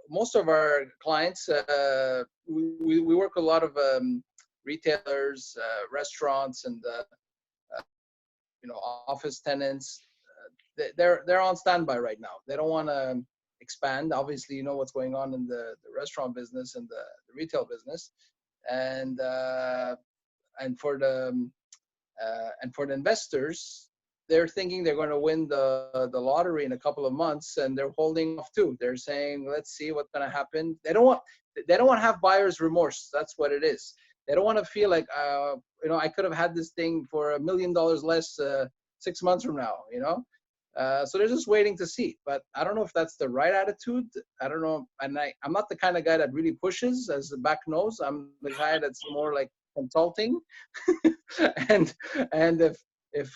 most of our clients, we work with a lot of retailers, restaurants, and office tenants. They're on standby right now. They don't want to expand. Obviously, you know what's going on in the restaurant business and the retail business, and for the investors, they're thinking they're going to win the lottery in a couple of months, and they're holding off too. They're saying, let's see what's going to happen. They don't want to have buyer's remorse. That's what it is. They don't want to feel like I could have had this thing for $1 million less 6 months from now. So they're just waiting to see. But I don't know if that's the right attitude. I don't know. And I'm not the kind of guy that really pushes, as the Bak knows. I'm the guy that's more like consulting. and if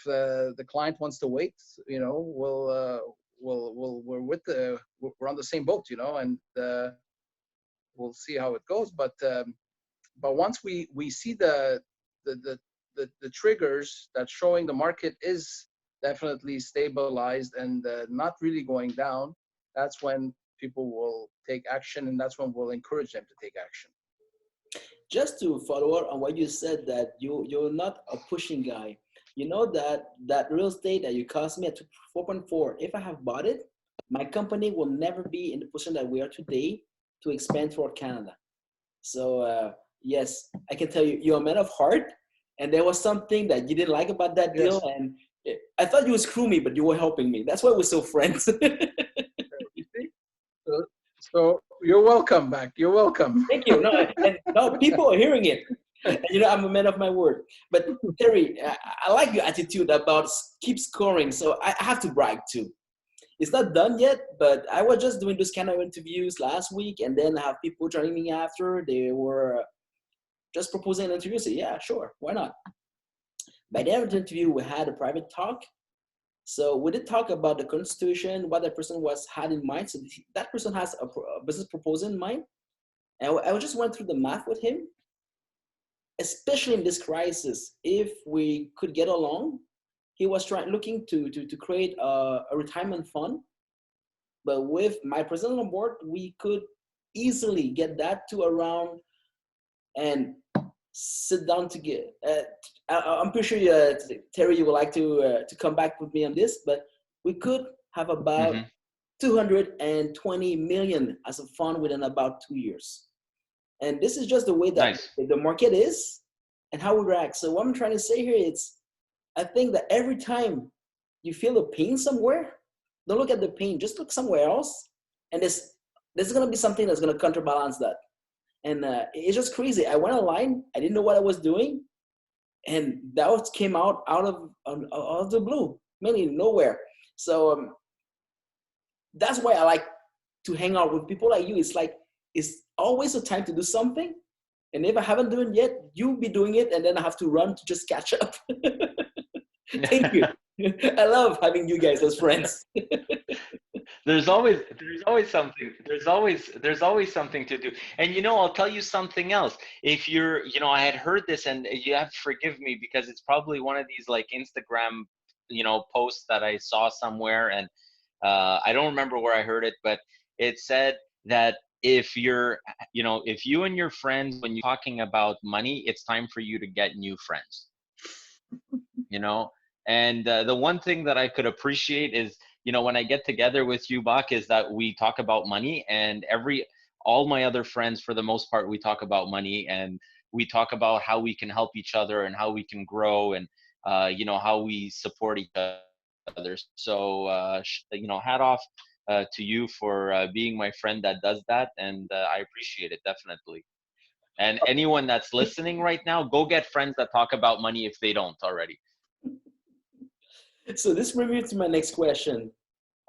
the client wants to wait, we're on the same boat, and we'll see how it goes. But once we see the triggers that's showing the market is definitely stabilized and not really going down, that's when people will take action, and that's when we'll encourage them to take action. Just to follow up on what you said, that you're not a pushing guy. You know that real estate that you cost me at 4.4, if I have bought it, my company will never be in the position that we are today to expand for Canada. So yes, I can tell you, you're a man of heart, and there was something that you didn't like about that deal, Yes. and I thought you would screw me, but you were helping me. That's why we're still friends. So you're welcome back. You're welcome. Thank you. No, people are hearing it. And, I'm a man of my word. But Terry, I like your attitude about keep scoring. So I have to brag too. It's not done yet, but I was just doing those kind of interviews last week, and then I have people joining me after. They were just proposing an interview. So yeah, sure, why not? By the end of the interview, we had a private talk. So we did talk about the constitution, what that person had in mind. So that person has a business proposal in mind. And I just went through the math with him, especially in this crisis. If we could get along, he was looking to create a retirement fund. But with my president on board, we could easily get that to around and sit down to get. I'm pretty sure Terry, you would like to come back with me on this, but we could have about 220 million as a fund within about 2 years. And this is just the way that the market is and how we react. So what I'm trying to say here is, I think that every time you feel a pain somewhere, don't look at the pain, just look somewhere else. And there's going to be something that's going to counterbalance that. And it's just crazy. I went online, I didn't know what I was doing. And that came out of the blue, mainly nowhere. So that's why I like to hang out with people like you. It's like, it's always a time to do something. And if I haven't done it yet, you'll be doing it. And then I have to run to just catch up. Thank you. I love having you guys as friends. there's always something to do. And I'll tell you something else. If you're, I had heard this, and you have to forgive me because it's probably one of these like Instagram, posts that I saw somewhere, and I don't remember where I heard it, but it said that if if you and your friends, when you're talking about money, it's time for you to get new friends. you know and the one thing that I could appreciate is, when I get together with you, Bak, is that we talk about money, and all my other friends, for the most part, we talk about money, and we talk about how we can help each other and how we can grow, and how we support each other. So hat off to you for being my friend that does that, and I appreciate it, definitely. And anyone that's listening right now, go get friends that talk about money if they don't already. So this brings me to my next question.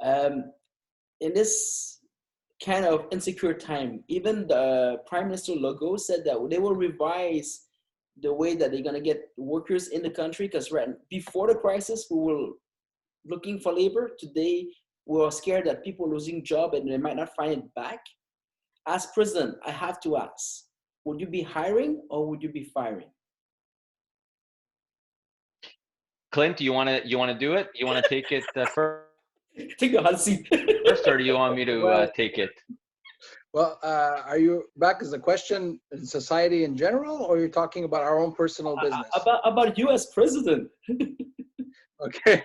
In this kind of insecure time, even the Prime Minister Legault said that they will revise the way that they're going to get workers in the country, because before the crisis, we were looking for labor. Today, we are scared that people are losing job and they might not find it back. As president, I have to ask, would you be hiring or would you be firing? Clint, do you want to do it? You want to take it first? Take the hot seat. First, or do you want me to take it? Well, are you back as a question in society in general, or you're talking about our own personal business? About you as president. Okay.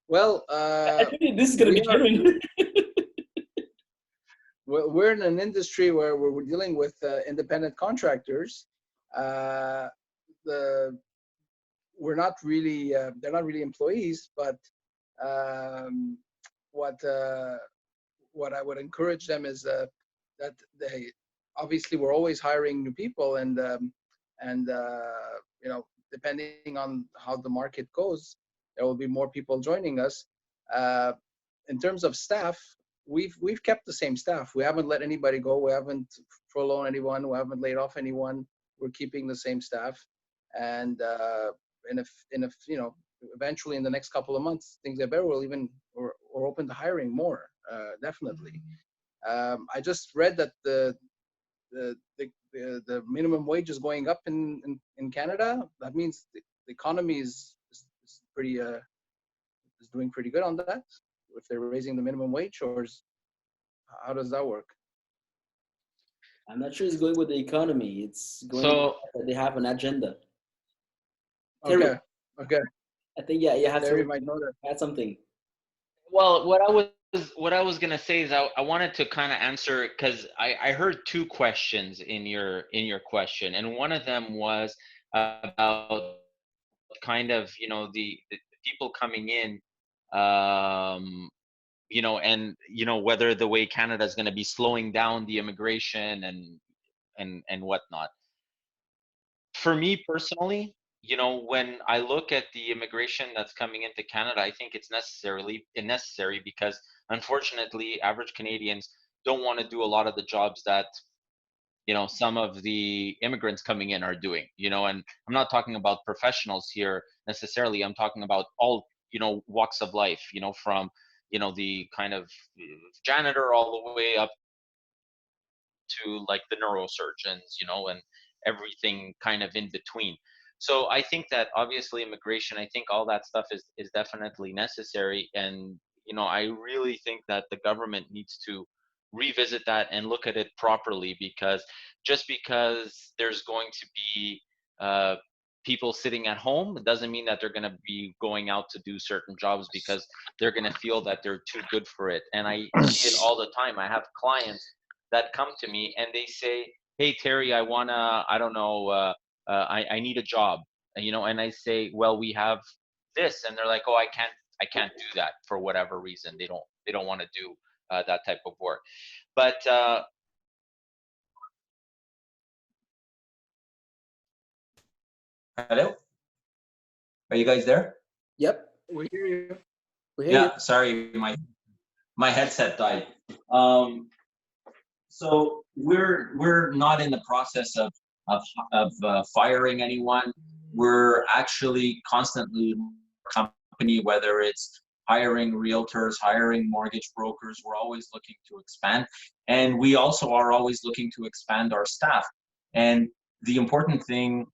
Well, I think this is going to be genuine. We're in an industry where we're dealing with independent contractors. We're not really, they're not really employees, but what I would encourage them is that they, obviously we're always hiring new people, and depending on how the market goes, there will be more people joining us. In terms of staff, we've kept the same staff. We haven't let anybody go. We haven't furloughed anyone. We haven't laid off anyone. We're keeping the same staff, and if eventually in the next couple of months things get better, we're open to hiring more. Definitely. I just read that the minimum wage is going up in Canada. That means the economy is pretty is doing pretty good on that. If they're raising the minimum wage, or how does that work? I'm not sure it's going with the economy. It's going. So they have an agenda. Okay. Terry, Okay. I think you have Terry to might know that. add something. Well, what I was gonna say is I wanted to kind of answer, because I heard two questions in your question, and one of them was about kind of the people coming in, and whether the way Canada is going to be slowing down the immigration and whatnot. For me personally, when I look at the immigration that's coming into Canada, I think it's necessary because, unfortunately, average Canadians don't want to do a lot of the jobs that some of the immigrants coming in are doing. And I'm not talking about professionals here necessarily. I'm talking about all walks of life. From the kind of janitor all the way up to like the neurosurgeons, and everything kind of in between. So I think that obviously immigration, I think all that stuff is definitely necessary. And, I really think that the government needs to revisit that and look at it properly, because just because there's going to be people sitting at home, it doesn't mean that they're going to be going out to do certain jobs because they're going to feel that they're too good for it. And I see it all the time. I have clients that come to me and they say, "Hey Terry, I don't know, I need a job," and I say, "Well, we have this," and they're like, "Oh, I can't do that for whatever reason. They don't want to do that type of work." But hello, are you guys there? Yep, We hear you. we hear you. Sorry, my headset died. So we're not in the process of firing anyone. We're actually constantly company, whether it's hiring realtors, hiring mortgage brokers. We're always looking to expand. And we also are always looking to expand our staff. And the important thing,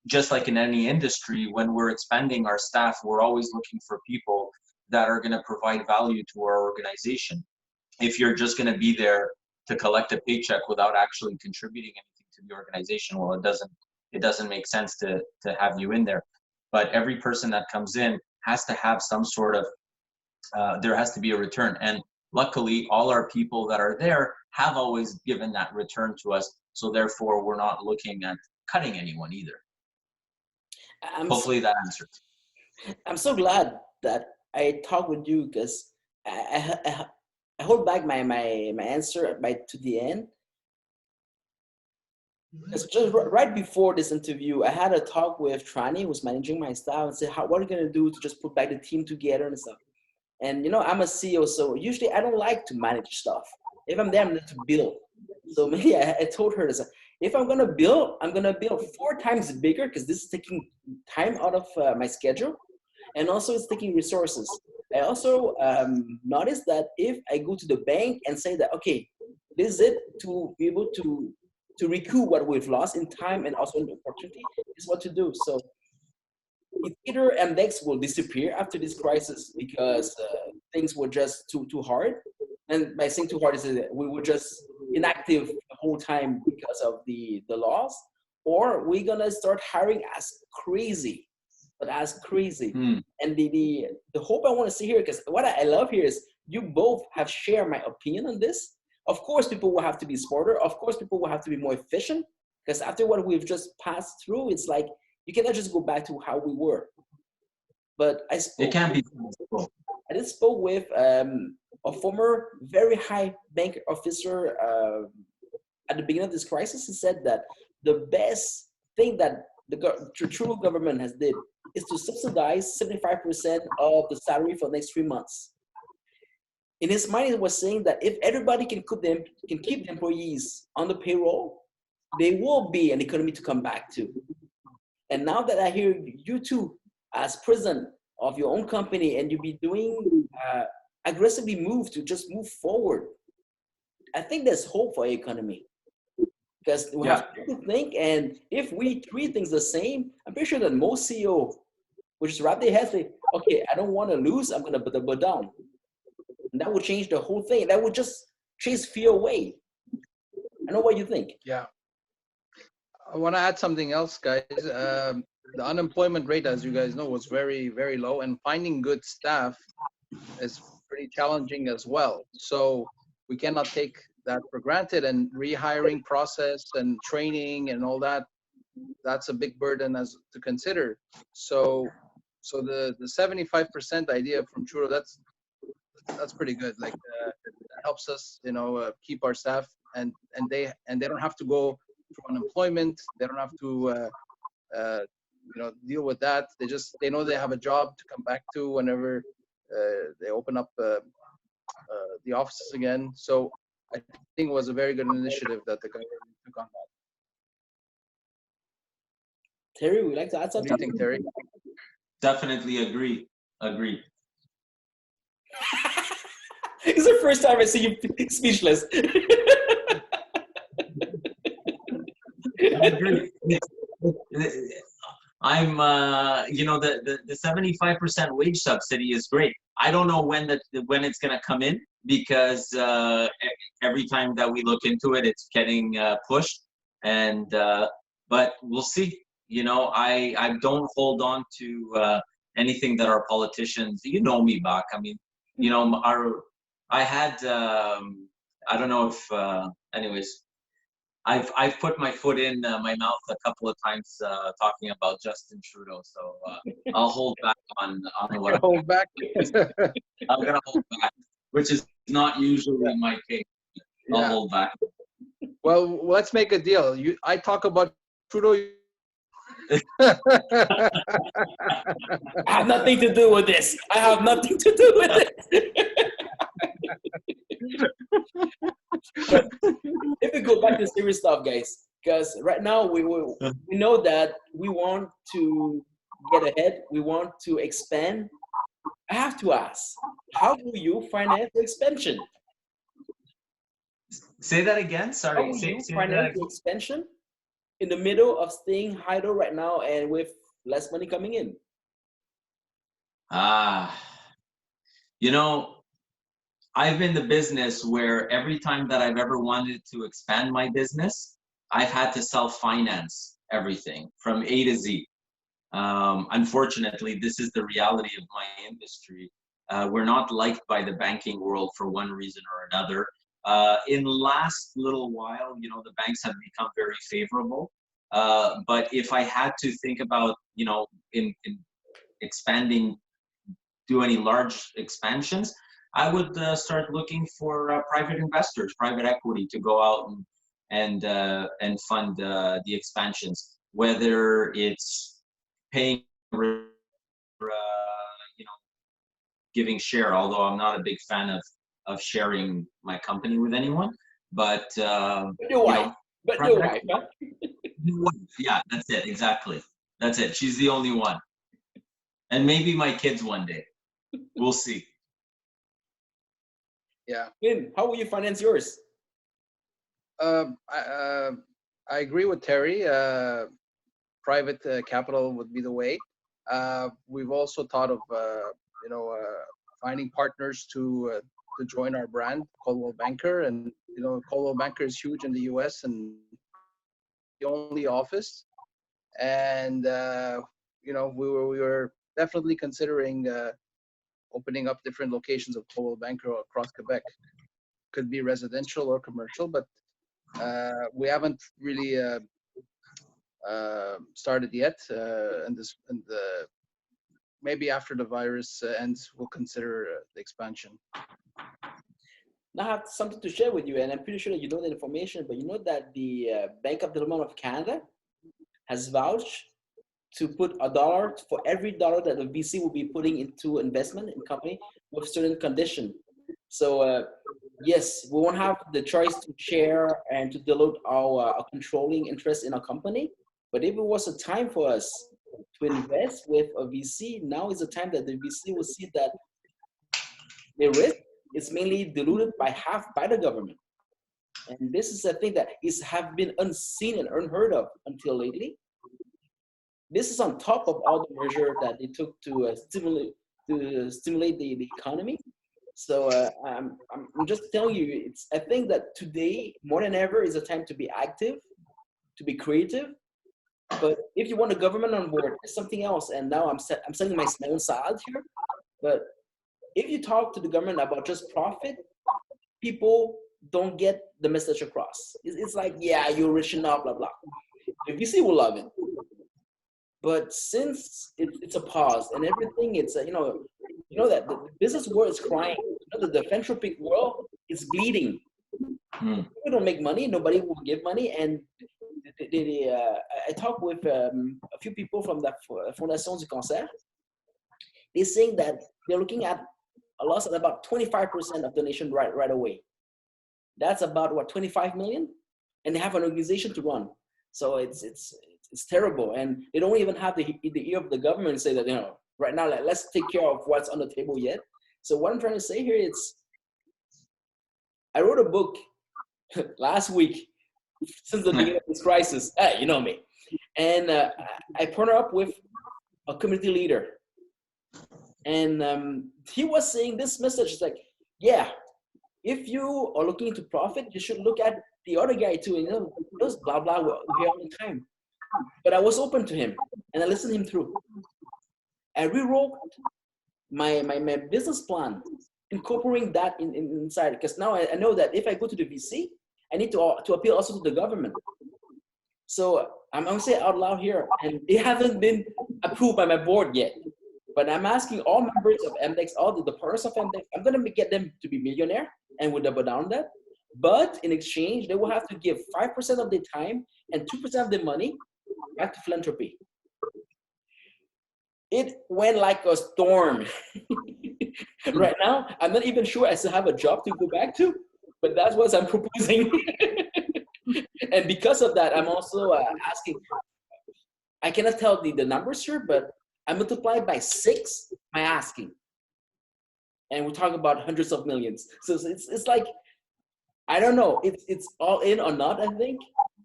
just like in any industry, when we're expanding our staff, we're always looking for people that are going to provide value to our organization. If you're just going to be there to collect a paycheck without actually contributing anything to the organization, well, it doesn't make sense to have you in there. But every person that comes in has to have some sort of, there has to be a return. And luckily, all our people that are there have always given that return to us. So therefore, we're not looking at cutting anyone either. Hopefully that answers. I'm so glad that I talked with you, because I hold back my answer to the end. Because just right before this interview, I had a talk with Trani, who's managing my staff, and said, what are you going to do to just put back the team together and stuff? And, I'm a CEO, so usually I don't like to manage stuff. If I'm there, I'm there to build. So maybe I told her, if I'm going to build, I'm going to build 4 times bigger, because this is taking time out of my schedule. And also it's taking resources. I also noticed that if I go to the bank and say that, okay, this is it, to be able to recoup what we've lost in time and also in opportunity, is what to do. So it's either Mdex will disappear after this crisis because things were just too hard. And by saying too hard is that we were just inactive the whole time because of the laws, or we're gonna start hiring as crazy. And the hope I want to see here, because what I love here is you both have shared my opinion on this. Of course, people will have to be smarter. Of course, people will have to be more efficient, because after what we've just passed through, it's like you cannot just go back to how we were. But I spoke. It can be. I did spoke with a former very high bank officer at the beginning of this crisis. He said that the best thing that the true government has did is to subsidize 75% of the salary for the next 3 months. In his mind, he was saying that if everybody can keep the employees on the payroll, there will be an economy to come back to. And now that I hear you two, as president of your own company, and you be doing aggressively move forward, I think there's hope for our economy. Because we have to think, and if we treat things the same, I'm pretty sure that most CEO will just wrap their heads, say, okay, I don't want to lose, I'm going to double down. And that would change the whole thing. That would just chase fear away. I know what you think. Yeah. I want to add something else, guys. The unemployment rate, as you guys know, was very, very low, and finding good staff is pretty challenging as well. So we cannot take that for granted, and rehiring process and training and all that, that's a big burden to consider. So the 75% idea from Trudeau, that's pretty good. Like it helps us, keep our staff, and they don't have to go through unemployment. They don't have to deal with that. They know they have a job to come back to whenever they open up the offices again. So I think it was a very good initiative that the government took on that. Terry, would you like to add something? What do you think, Terry? Definitely agree. It's the first time I see you speechless. I agree. I'm, the 75% wage subsidy is great. I don't know when it's going to come in, because every time that we look into it, it's getting pushed. And but we'll see. I don't hold on to anything that our politicians. You know me, Bak. I mean, I had. I don't know if. Anyways. I've put my foot in my mouth a couple of times talking about Justin Trudeau, so I'll hold back on what hold back. I'm gonna hold back, which is not usually my case. I'll hold back. Well, let's make a deal. I talk about Trudeau. I have nothing to do with this. I have nothing to do with it. But if we go back to serious stuff, guys, because right now we know that we want to get ahead, we want to expand. I have to ask, how will you finance the expansion? Say that again. How Sorry. will you Say that finance again. the expansion in the middle of staying idle right now and with less money coming in? Ah, you know, I've been the business where every time that I've ever wanted to expand my business, I've had to self-finance everything from A to Z. Unfortunately, this is the reality of my industry. We're not liked by the banking world for one reason or another. In the last little while, you know, the banks have become very favorable. But if I had to think about, you know, in expanding, do any large expansions, I would start looking for private investors, private equity to go out and fund the expansions, whether it's paying, you know, giving share. Although I'm not a big fan of sharing my company with anyone, but But your you wife, know, but your private wife, huh? equity. Yeah, that's it. Exactly. That's it. She's the only one, and maybe my kids one day. We'll see. Yeah. Lynn, how will you finance yours? Um, I, uh, I agree with Terry. Private capital would be the way. We've also thought of, you know, finding partners to join our brand, Coldwell Banker, and you know, Coldwell Banker is huge in the U.S. and the only office, and you know, we were definitely considering opening up different locations of Coldwell Banker across Quebec. Could be residential or commercial, but we haven't really started yet. And maybe after the virus ends, we'll consider the expansion. Now I have something to share with you, and I'm pretty sure that you know that information, but you know that the Bank of Development of Canada has vouched to put $1 for every dollar that the VC will be putting into investment in company with certain condition. So yes, we won't have the choice to share and to dilute our controlling interest in our company. But if it was a time for us to invest with a VC, now is the time that the VC will see that the risk is mainly diluted by half by the government. And this is a thing that is have been unseen and unheard of until lately. This is on top of all the measure that they took to stimulate the economy. So I'm just telling you, it's I think that today more than ever is a time to be active, to be creative. But if you want the government on board, it's something else. And now I'm selling my own side here. But if you talk to the government about just profit, people don't get the message across. It's like, yeah, you're rich enough, blah blah. The VC will love it. But since it's a pause and everything, it's you know that the business world is crying. You know, the philanthropic world is bleeding. Hmm. We don't make money. Nobody will give money. And I talked with a few people from the Fondation du Cancer. They're saying that they're looking at a loss of about 25% of donation right away. That's about what 25 million, and they have an organization to run. So it's terrible, and they don't even have the ear of the government to say that, you know, right now, like, let's take care of what's on the table yet. So what I'm trying to say here is, I wrote a book last week since the beginning of this crisis. Hey, you know me, and I partnered up with a community leader, and he was saying this message is like, yeah, if you are looking to profit, you should look at the other guy too. You know, those blah blah we hear all the time. But I was open to him, and I listened him through. I rewrote my business plan, incorporating that inside. Because now I know that if I go to the VC, I need to appeal also to the government. So I'm going to say it out loud here, and it hasn't been approved by my board yet. But I'm asking all members of Mdex, all the partners of Mdex, I'm going to get them to be millionaire, and we'll double down that. But in exchange, they will have to give 5% of their time and 2% of their money back to philanthropy. It went like a storm. Right now, I'm not even sure I still have a job to go back to, but that's what I'm proposing. And because of that, I'm also asking, I cannot tell the numbers here, but I multiplied by 6 my asking. and we talk about hundreds of millions. So it's like, I don't know, it's all in or not. I think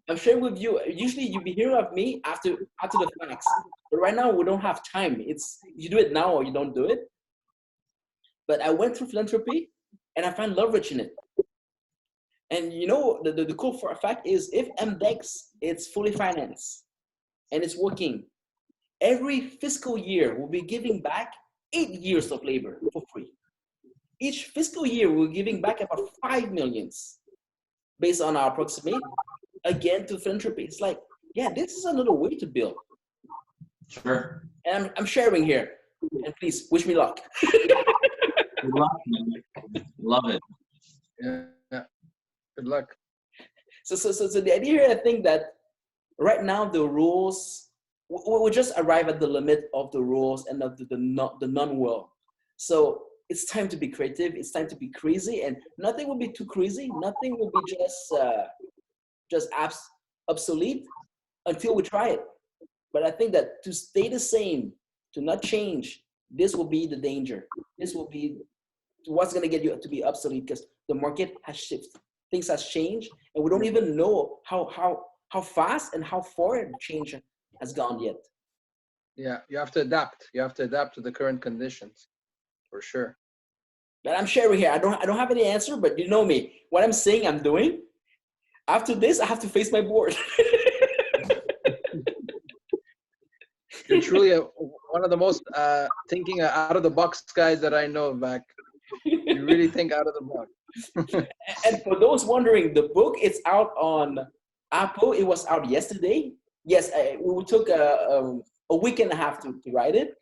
I'm sharing with you. Usually you be hearing of me after the facts, but right now we don't have time. It's you do it now or you don't do it. But I went through philanthropy, and I find leverage in it. And you know, the cool fact is, if Mdex it's fully financed and it's working, every fiscal year we'll be giving back 8 years of labor for free. Each fiscal year we're giving back about 5 millions based on our approximate, again, to philanthropy. It's like, yeah, this is another way to build. Sure. And I'm sharing here. And please wish me luck. Good luck, man. Love it. Yeah. Good luck. So the idea here, I think that right now the rules, we just arrive at the limit of the rules and of the non-world. So it's time to be creative. It's time to be crazy, and nothing will be too crazy. Nothing will be just obsolete until we try it. But I think that to stay the same, to not change, this will be the danger. This will be what's going to get you to be obsolete, because the market has shifted. Things has changed, and we don't even know how fast and how far the change has gone yet. Yeah, you have to adapt. You have to adapt to the current conditions, for sure. But I'm sharing here. I don't have any answer, but you know me. What I'm saying, I'm doing. After this, I have to face my board. You're truly one of the most thinking out of the box guys that I know, Bak. You really think out of the box. And for those wondering, the book is out on Apple. It was out yesterday. Yes, we took a week and a half to write it,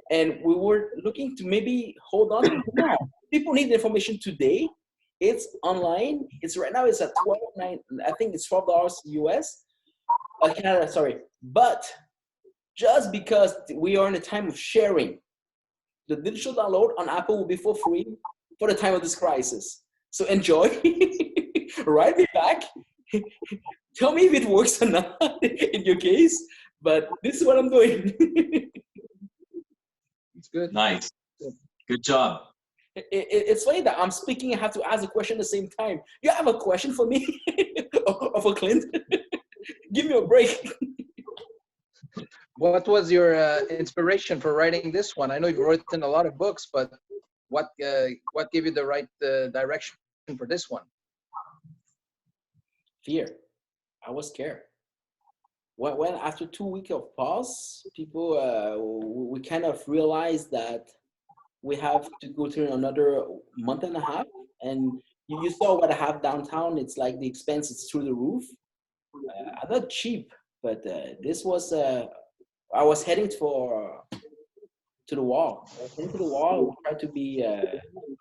and we were looking to maybe hold on to it now. People need the information today. It's online. It's right now. It's at $12.9. I think it's $12 US. Canada, sorry. But just because we are in a time of sharing, the digital download on Apple will be for free for the time of this crisis. So enjoy. Write me back. Tell me if it works or not in your case. But this is what I'm doing. It's good. Nice. Good job. It's funny that I'm speaking and have to ask a question at the same time. You have a question for me or for Clint? Give me a break. What was your inspiration for writing this one? I know you've written a lot of books, but what gave you the right direction for this one? Fear. I was scared. When after 2 weeks of pause, people we kind of realized that we have to go through another month and a half, and you saw what I have downtown. It's like the expense is through the roof. I'm not cheap, but this was I was heading to the wall. I was heading to the wall. Try to be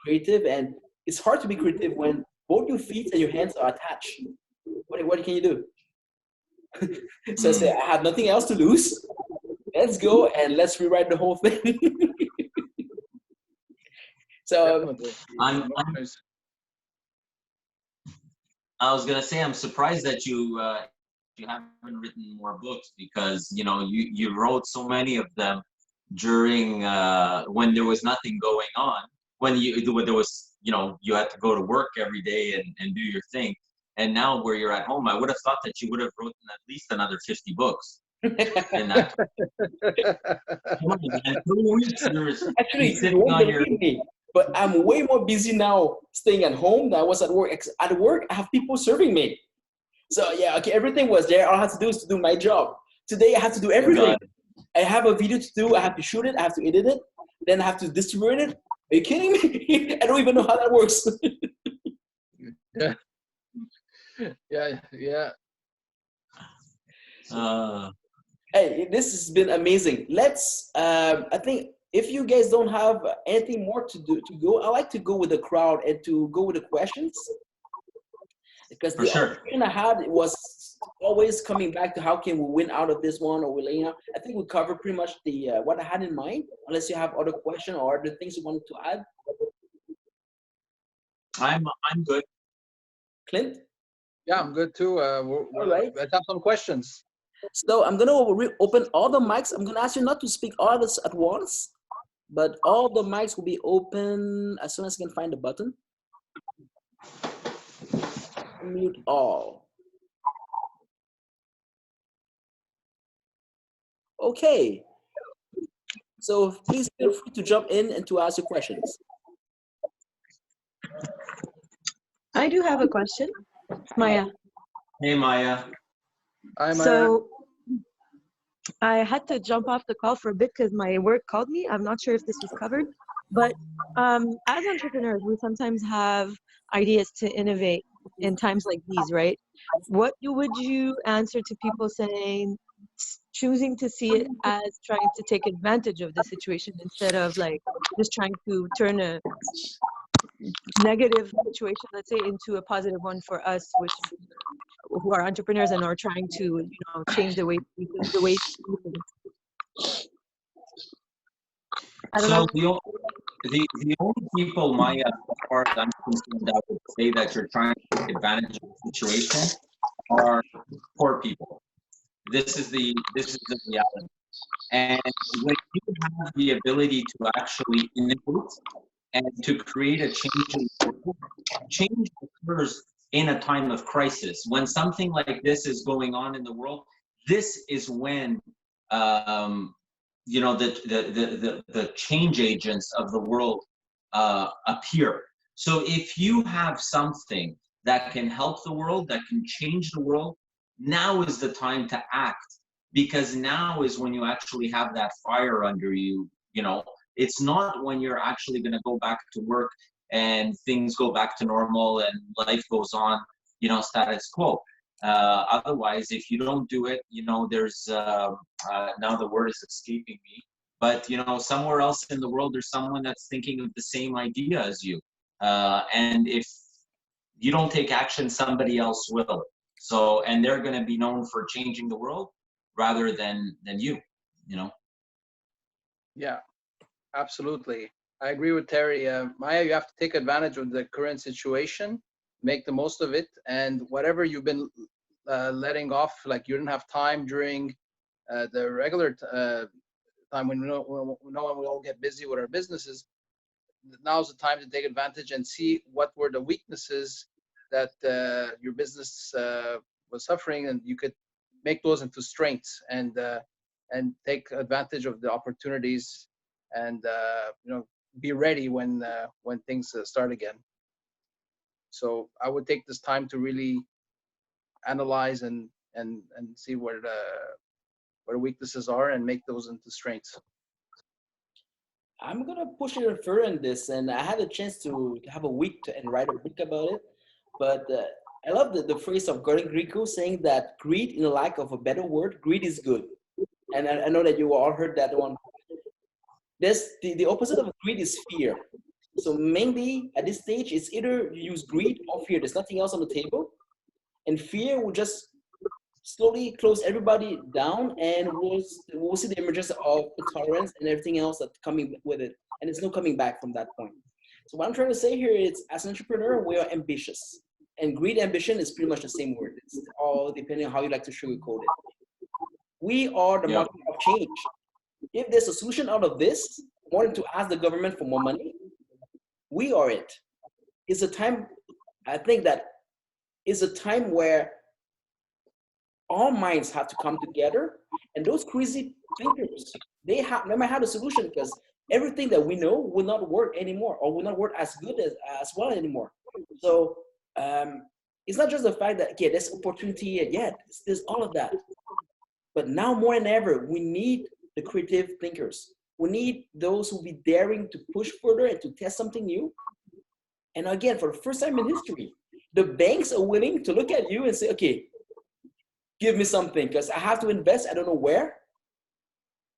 creative, and it's hard to be creative when both your feet and your hands are attached. What can you do? So I said, I have nothing else to lose. Let's go and let's rewrite the whole thing. So I was gonna say, I'm surprised that you haven't written more books, because you wrote so many of them during when there was nothing going on, when there was you had to go to work every day and do your thing, and now where you're at home, I would have thought that you would have written at least another 50 books in that. Actually, you won't believe me, but I'm way more busy now staying at home than I was at work. At work, I have people serving me. So yeah, okay, everything was there. All I have to do is to do my job. Today, I have to do everything. I have a video to do. I have to shoot it. I have to edit it. Then I have to distribute it. Are you kidding me? I don't even know how that works. Yeah. Hey, this has been amazing. Let's. I think if you guys don't have anything more to go, I like to go with the crowd and to go with the questions, because the question I had was always coming back to how can we win out of this one, or I think we covered pretty much the what I had in mind. Unless you have other questions or other things you wanted to add. I'm good. Clint? Yeah, I'm good too. All right. Let's have some questions. So I'm gonna open all the mics. I'm gonna ask you not to speak all of this at once. but all the mics will be open as soon as I can find the button. Mute all. Okay. So please feel free to jump in and to ask your questions. I do have a question, Maya. Hey, Maya. Hi, Maya. So I had to jump off the call for a bit because my work called me. I'm not sure if this was covered, but as entrepreneurs, we sometimes have ideas to innovate in times like these, right? What would you answer to people saying, choosing to see it as trying to take advantage of the situation instead of like just trying to turn a negative situation, let's say, into a positive one for us, which who are entrepreneurs and are trying to, you know, change the way we do the way. I don't So know. the only people, Maya, as far as I'm concerned, that would say that you're trying to take advantage of the situation are poor people. This is the reality. And when you have the ability to actually innovate and to create a change in the world, change occurs in a time of crisis. When something like this is going on in the world, this is when you know the change agents of the world appear. So if you have something that can help the world, that can change the world, now is the time to act, because now is when you actually have that fire under you. You know, it's not when you're actually going to go back to work and things go back to normal and life goes on, you know, status quo. Otherwise, if you don't do it, you know, there's now the word is escaping me, but you know, somewhere else in the world there's someone that's thinking of the same idea as you, and if you don't take action, somebody else will. So, and they're going to be known for changing the world rather than you, you know. Yeah, absolutely. I agree with Terry. Maya, you have to take advantage of the current situation, make the most of it, and whatever you've been letting off, like you didn't have time during the regular time when we all get busy with our businesses. Now's the time to take advantage and see what were the weaknesses that your business was suffering, and you could make those into strengths and take advantage of the opportunities, and you know, be ready when things start again. So I would take this time to really analyze and see where the weaknesses are and make those into strengths. I'm gonna push it further in this, and I had a chance to have a week and write a book about it. But I love the phrase of Gordon Greco saying that greed, in the lack of a better word, greed is good. And I know that you all heard that one. This the opposite of greed is fear. So mainly at this stage, it's either you use greed or fear. There's nothing else on the table, and fear will just slowly close everybody down, and we'll see the emergence of intolerance and everything else that's coming with it, and there's no coming back from that point. So what I'm trying to say here is, as an entrepreneur, we are ambitious, and greed, ambition is pretty much the same word. It's all depending on how you like to sugarcoat it. We are the market of change. If there's a solution out of this, more than to ask the government for more money, we are it. It's a time, I think that is a time where all minds have to come together, and those crazy thinkers, they might have a solution, because everything that we know will not work anymore, or will not work as good as well anymore. So it's not just the fact that, okay, there's opportunity yet, there's all of that. But now more than ever, we need the creative thinkers. We need those who will be daring to push further and to test something new. And again, for the first time in history, the banks are willing to look at you and say, okay, give me something, because I have to invest, I don't know where,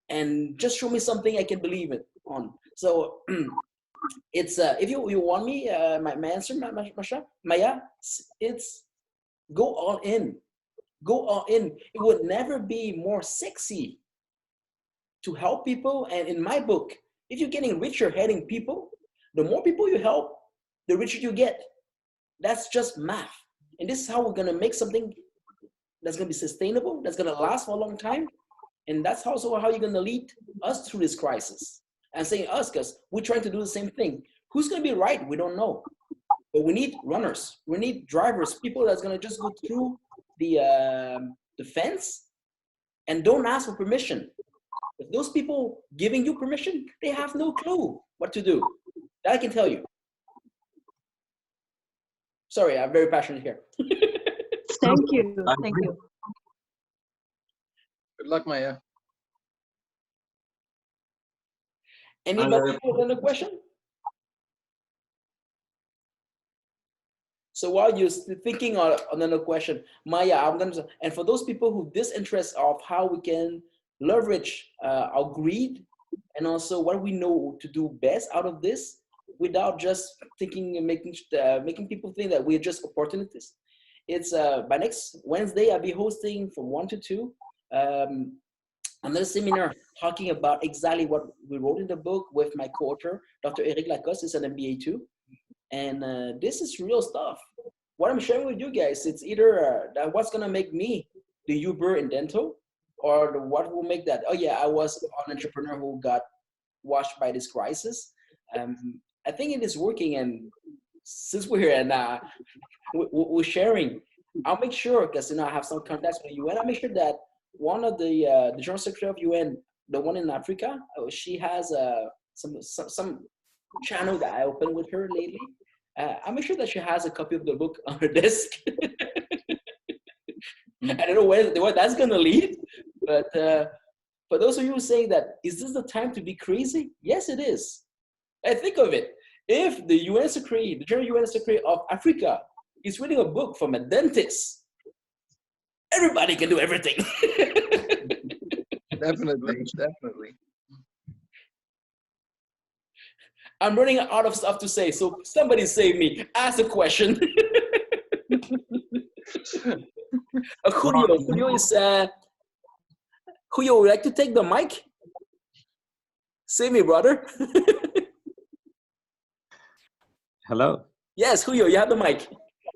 and just show me something I can believe it on. So it's if you want me, my answer, Maya, it's go all in. Go all in. It would never be more sexy to help people. And in my book, if you're getting richer helping people, the more people you help, the richer you get. That's just math. And this is how we're gonna make something that's gonna be sustainable, that's gonna last for a long time. And that's also how you're gonna lead us through this crisis. I'm saying us because we're trying to do the same thing. Who's going to be right? We don't know. But we need runners. We need drivers, people that's going to just go through the fence and don't ask for permission. If those people giving you permission, they have no clue what to do. That I can tell you. Sorry, I'm very passionate here. Thank you. Thank you. Good luck, Maya. Anybody have another question? So while you're thinking on another question, Maya, I'm going to, and for those people who disinterest of how we can leverage our greed and also what we know to do best out of this without just thinking and making people think that we're just opportunists. It's by next Wednesday, I'll be hosting from 1 to 2 another seminar talking about exactly what we wrote in the book with my co-author, Dr. Eric Lacoste, is an MBA too. And this is real stuff. What I'm sharing with you guys, it's either what's gonna make me the Uber in dental, or what will make that, oh yeah, I was an entrepreneur who got washed by this crisis. I think it is working, and since we're here and we're sharing, I'll make sure, because I have some contacts with the UN, I'll make sure that one of the General Secretary of UN, the one in Africa, she has some channel that I opened with her lately. I'll make sure that she has a copy of the book on her desk. I don't know where that's gonna lead, but for those of you who say that, is this the time to be crazy? Yes, it is. And think of it. If the UN Secretary, the General UN Secretary of Africa, is reading a book from a dentist, everybody can do everything. Definitely, definitely. I'm running out of stuff to say, so somebody save me. Ask a question. Julio is, Julio, would you like to take the mic? Save me, brother. Hello. Yes, Julio, you have the mic.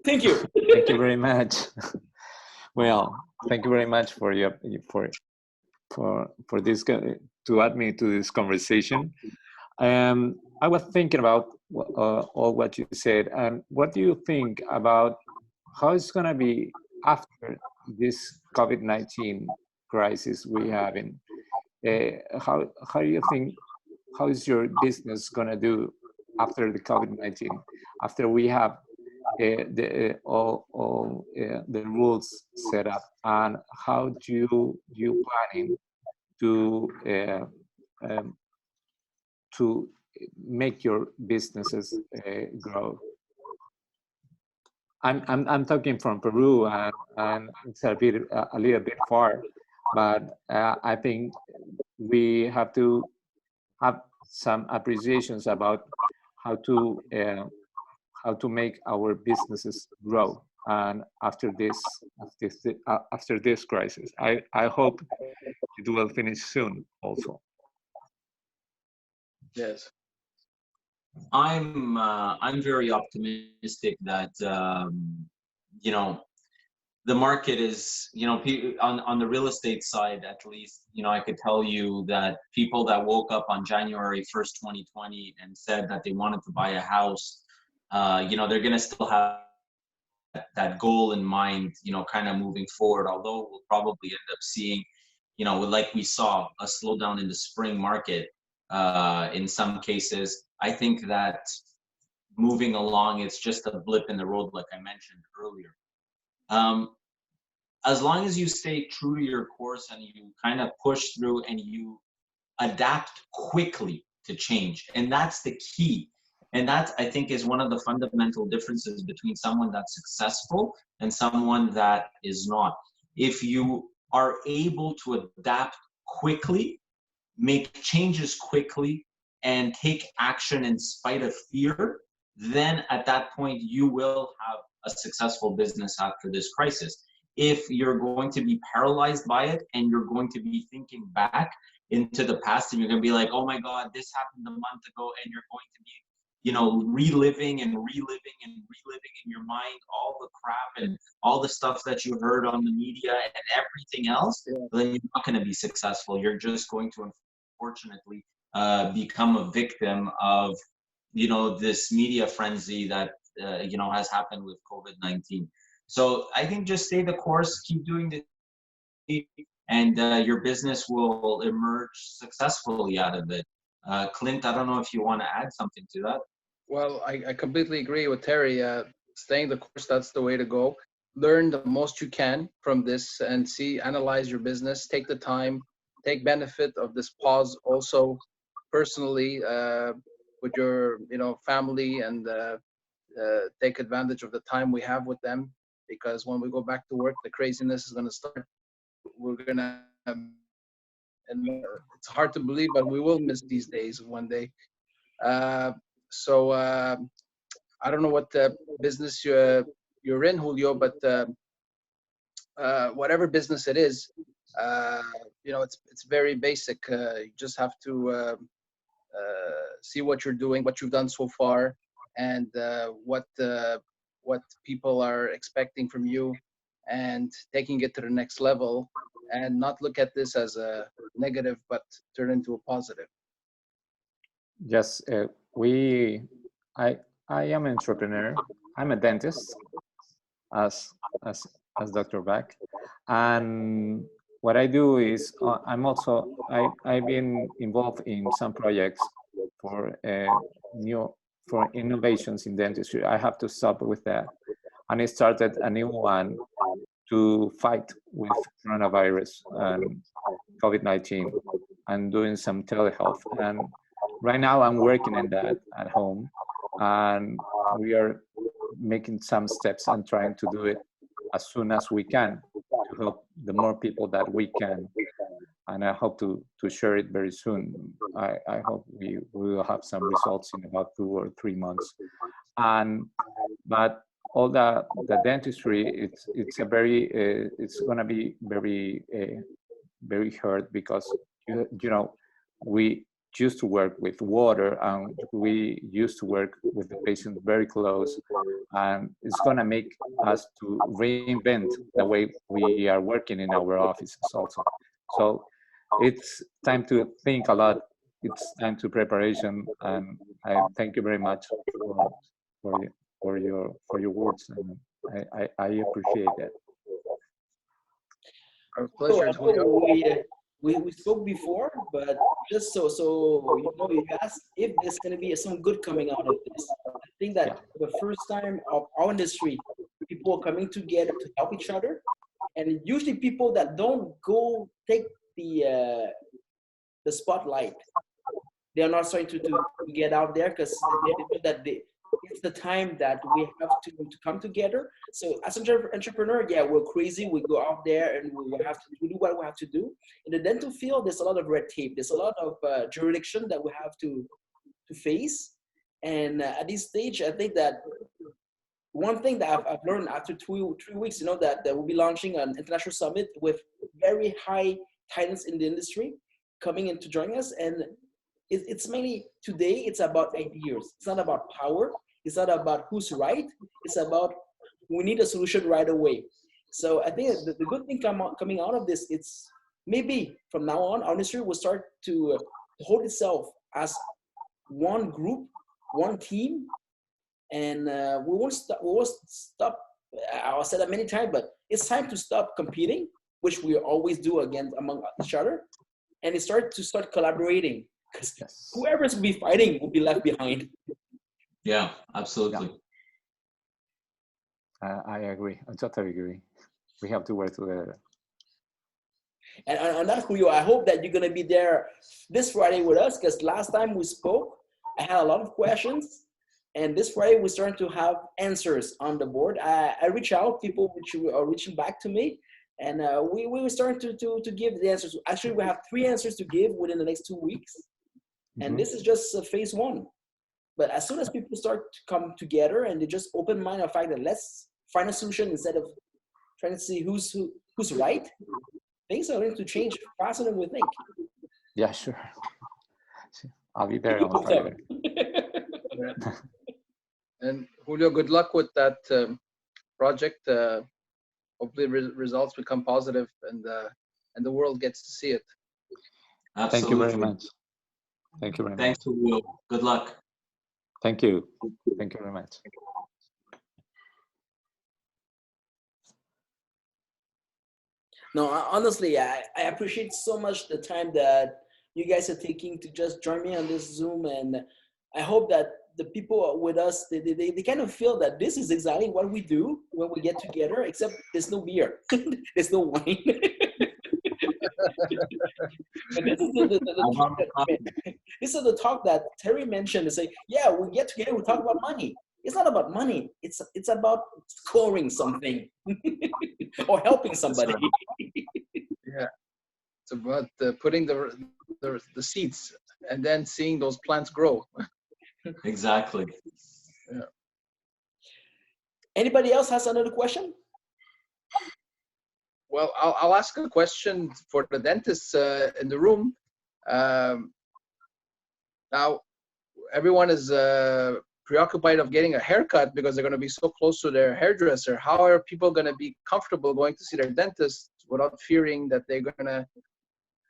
Thank you. Thank you very much. Well, thank you very much for this, to add me to this conversation. I was thinking about all what you said, and what do you think about how it's going to be after this COVID-19 crisis we have in? How do you think, how is your business going to do after the COVID-19, after we have all the rules set up, and how do you planning to make your businesses grow? I'm talking from Peru, and it's a little bit far, but I think we have to have some appreciations about how to make our businesses grow, and after this crisis. I hope it will finish soon also. Yes. I'm very optimistic that the market is, on the real estate side, at least, I could tell you that people that woke up on January 1st, 2020 and said that they wanted to buy a house, they're going to still have that goal in mind, kind of moving forward, although we'll probably end up seeing, like we saw, a slowdown in the spring market in some cases. I think that moving along, it's just a blip in the road, like I mentioned earlier. As long as you stay true to your course and you kind of push through and you adapt quickly to change, and that's the key. And that, I think, is one of the fundamental differences between someone that's successful and someone that is not. If you are able to adapt quickly, make changes quickly, and take action in spite of fear, then at that point you will have a successful business after this crisis. If you're going to be paralyzed by it and you're going to be thinking back into the past and you're going to be like, oh my God, this happened a month ago, and you're going to be, reliving and reliving and reliving in your mind all the crap and all the stuff that you heard on the media and everything else, then you're not going to be successful. You're just going to, unfortunately, become a victim of, you know, this media frenzy that you know, has happened with COVID-19. So I think just stay the course, keep doing the, and your business will emerge successfully out of it. Clint, I don't know if you want to add something to that. Well, I completely agree with Terry. Staying the course, that's the way to go. Learn the most you can from this and analyze your business. Take the time, take benefit of this pause also personally with your, you know, family, and take advantage of the time we have with them, because when we go back to work, the craziness is going to start. We're going to, and it's hard to believe, but we will miss these days one day. So I don't know what business you're in, Julio, but whatever business it is, you know, it's very basic. You just have to see what you're doing, what you've done so far, and what people are expecting from you, and taking it to the next level, and not look at this as a negative, but turn into a positive. Yes, I am an entrepreneur. I'm a dentist, as as Dr. Bak, and what I do is I've been involved in some projects for for innovations in dentistry. I have to stop with that, and I started a new one to fight with coronavirus and COVID-19, and doing some telehealth. And right now I'm working on that at home, and we are making some steps and trying to do it as soon as we can to help the more people that we can. And I hope to share it very soon. I hope we will have some results in about 2 or 3 months. But all the dentistry, it's a very it's going to be very very hard, because you know, we used to work with water, and we used to work with the patient very close, and it's going to make us to reinvent the way we are working in our offices also. So it's time to think a lot. It's time to preparation, and I thank you very much for your words, and I appreciate that. Our pleasure, Julio. We spoke before, but just so you know, you asked if there's going to be some good coming out of this. I think that for the first time of our industry, people are coming together to help each other, and usually people that don't go take the spotlight, they are not starting to get out there, because they know that it's the time that we have to come together. So as an entrepreneur, yeah, we're crazy. We go out there and we have to do what we have to do. In the dental field, there's a lot of red tape. There's a lot of jurisdiction that we have to face. And at this stage, I think that one thing that I've learned after 3 weeks, you know, that we'll be launching an international summit with very high titans in the industry coming in to join us. And it's mainly today, it's about ideas. It's not about power. It's not about who's right. It's about we need a solution right away. So I think the good thing coming out of this, it's maybe from now on, our industry will start to hold itself as one group, one team, and we won't stop. I'll say that many times, but it's time to stop competing, which we always do against among each other, and start collaborating. Because whoever's will be fighting will be left behind. Yeah, absolutely. Yeah. I agree. I totally agree. We have to work together. And on that, Julio, I hope that you're going to be there this Friday with us, because last time we spoke, I had a lot of questions. And this Friday, we're starting to have answers on the board. I reach out, people which are reaching back to me. And we were starting to give the answers. Actually, we have 3 answers to give within the next 2 weeks. And this is just phase 1. But as soon as people start to come together and they just open mind of the fact that let's find a solution instead of trying to see who's right, things are going to change faster than we think. Yeah, sure. I'll be there on Friday. And Julio, good luck with that project. Hopefully results become positive, and the world gets to see it. Absolutely. Thank you very much. Thank you very much. Thanks, Julio. Good luck. Thank you. Thank you very much. No, honestly, I appreciate so much the time that you guys are taking to just join me on this Zoom, and I hope that the people with us, they kind of feel that this is exactly what we do when we get together, except there's no beer, there's no wine. And this is the talk that, this is the talk that Terry mentioned. To say, yeah, we get together, we talk about money. It's not about money. It's about scoring something or helping somebody. Yeah, it's about putting the seeds and then seeing those plants grow. Exactly. Yeah. Anybody else has another question? Well, I'll ask a question for the dentists in the room. Now, everyone is preoccupied of getting a haircut because they're going to be so close to their hairdresser. How are people going to be comfortable going to see their dentist without fearing that they're going to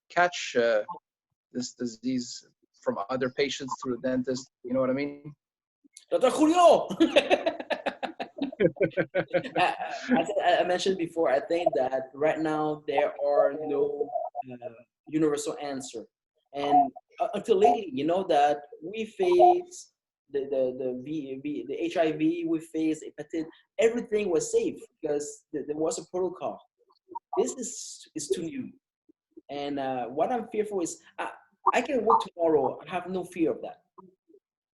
catch this disease from other patients through the dentist? You know what I mean? Dr. Julio! I mentioned before, I think that right now there are no universal answer. And until lately, you know that we face the HIV, we face hepatitis, everything was safe because there was a protocol. This is too new. And what I'm fearful is I can work tomorrow. I have no fear of that.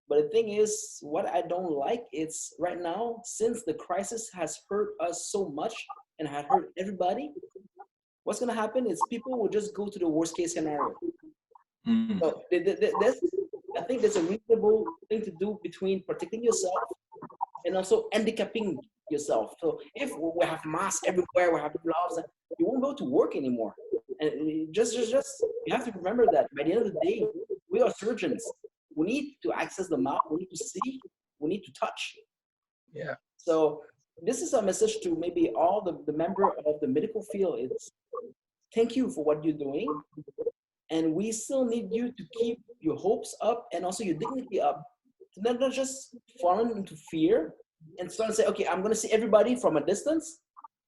But the thing is, what I don't like is right now, since the crisis has hurt us so much and had hurt everybody, what's going to happen is people will just go to the worst case scenario. Mm. So I think there's a reasonable thing to do between protecting yourself and also handicapping yourself. So if we have masks everywhere, we have gloves, you won't go to work anymore. And just you have to remember that by the end of the day, we are surgeons. We need to access the mouth, we need to see, we need to touch. Yeah. So this is a message to maybe all the member of the medical field. It's thank you for what you're doing. And we still need you to keep your hopes up and also your dignity up. So not just falling into fear and start to say, okay, I'm going to see everybody from a distance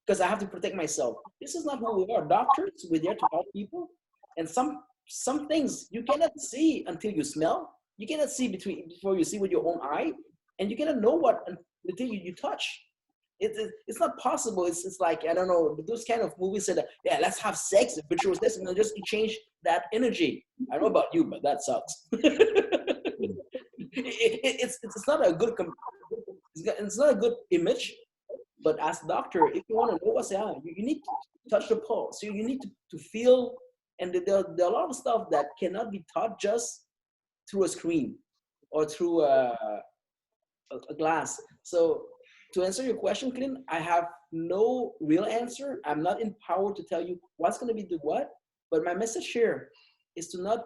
because I have to protect myself. This is not who we are. Doctors, we're there to help people. And some things you cannot see until you smell. You cannot see before you see with your own eye. And you cannot know what until you touch. It's not possible. It's like, I don't know, those kind of movies said, yeah, let's have sex, virtual sex, and then just exchange that energy. I don't know about you, but that sucks. It's not a good it's not a good image. But as a doctor, if you want to know what's on, you need to touch the pulse. So you need to feel, and there are a lot of stuff that cannot be taught just through a screen or through a glass. So to answer your question, Clint, I have no real answer. I'm not empowered to tell you what's going to be the what, but my message here is to not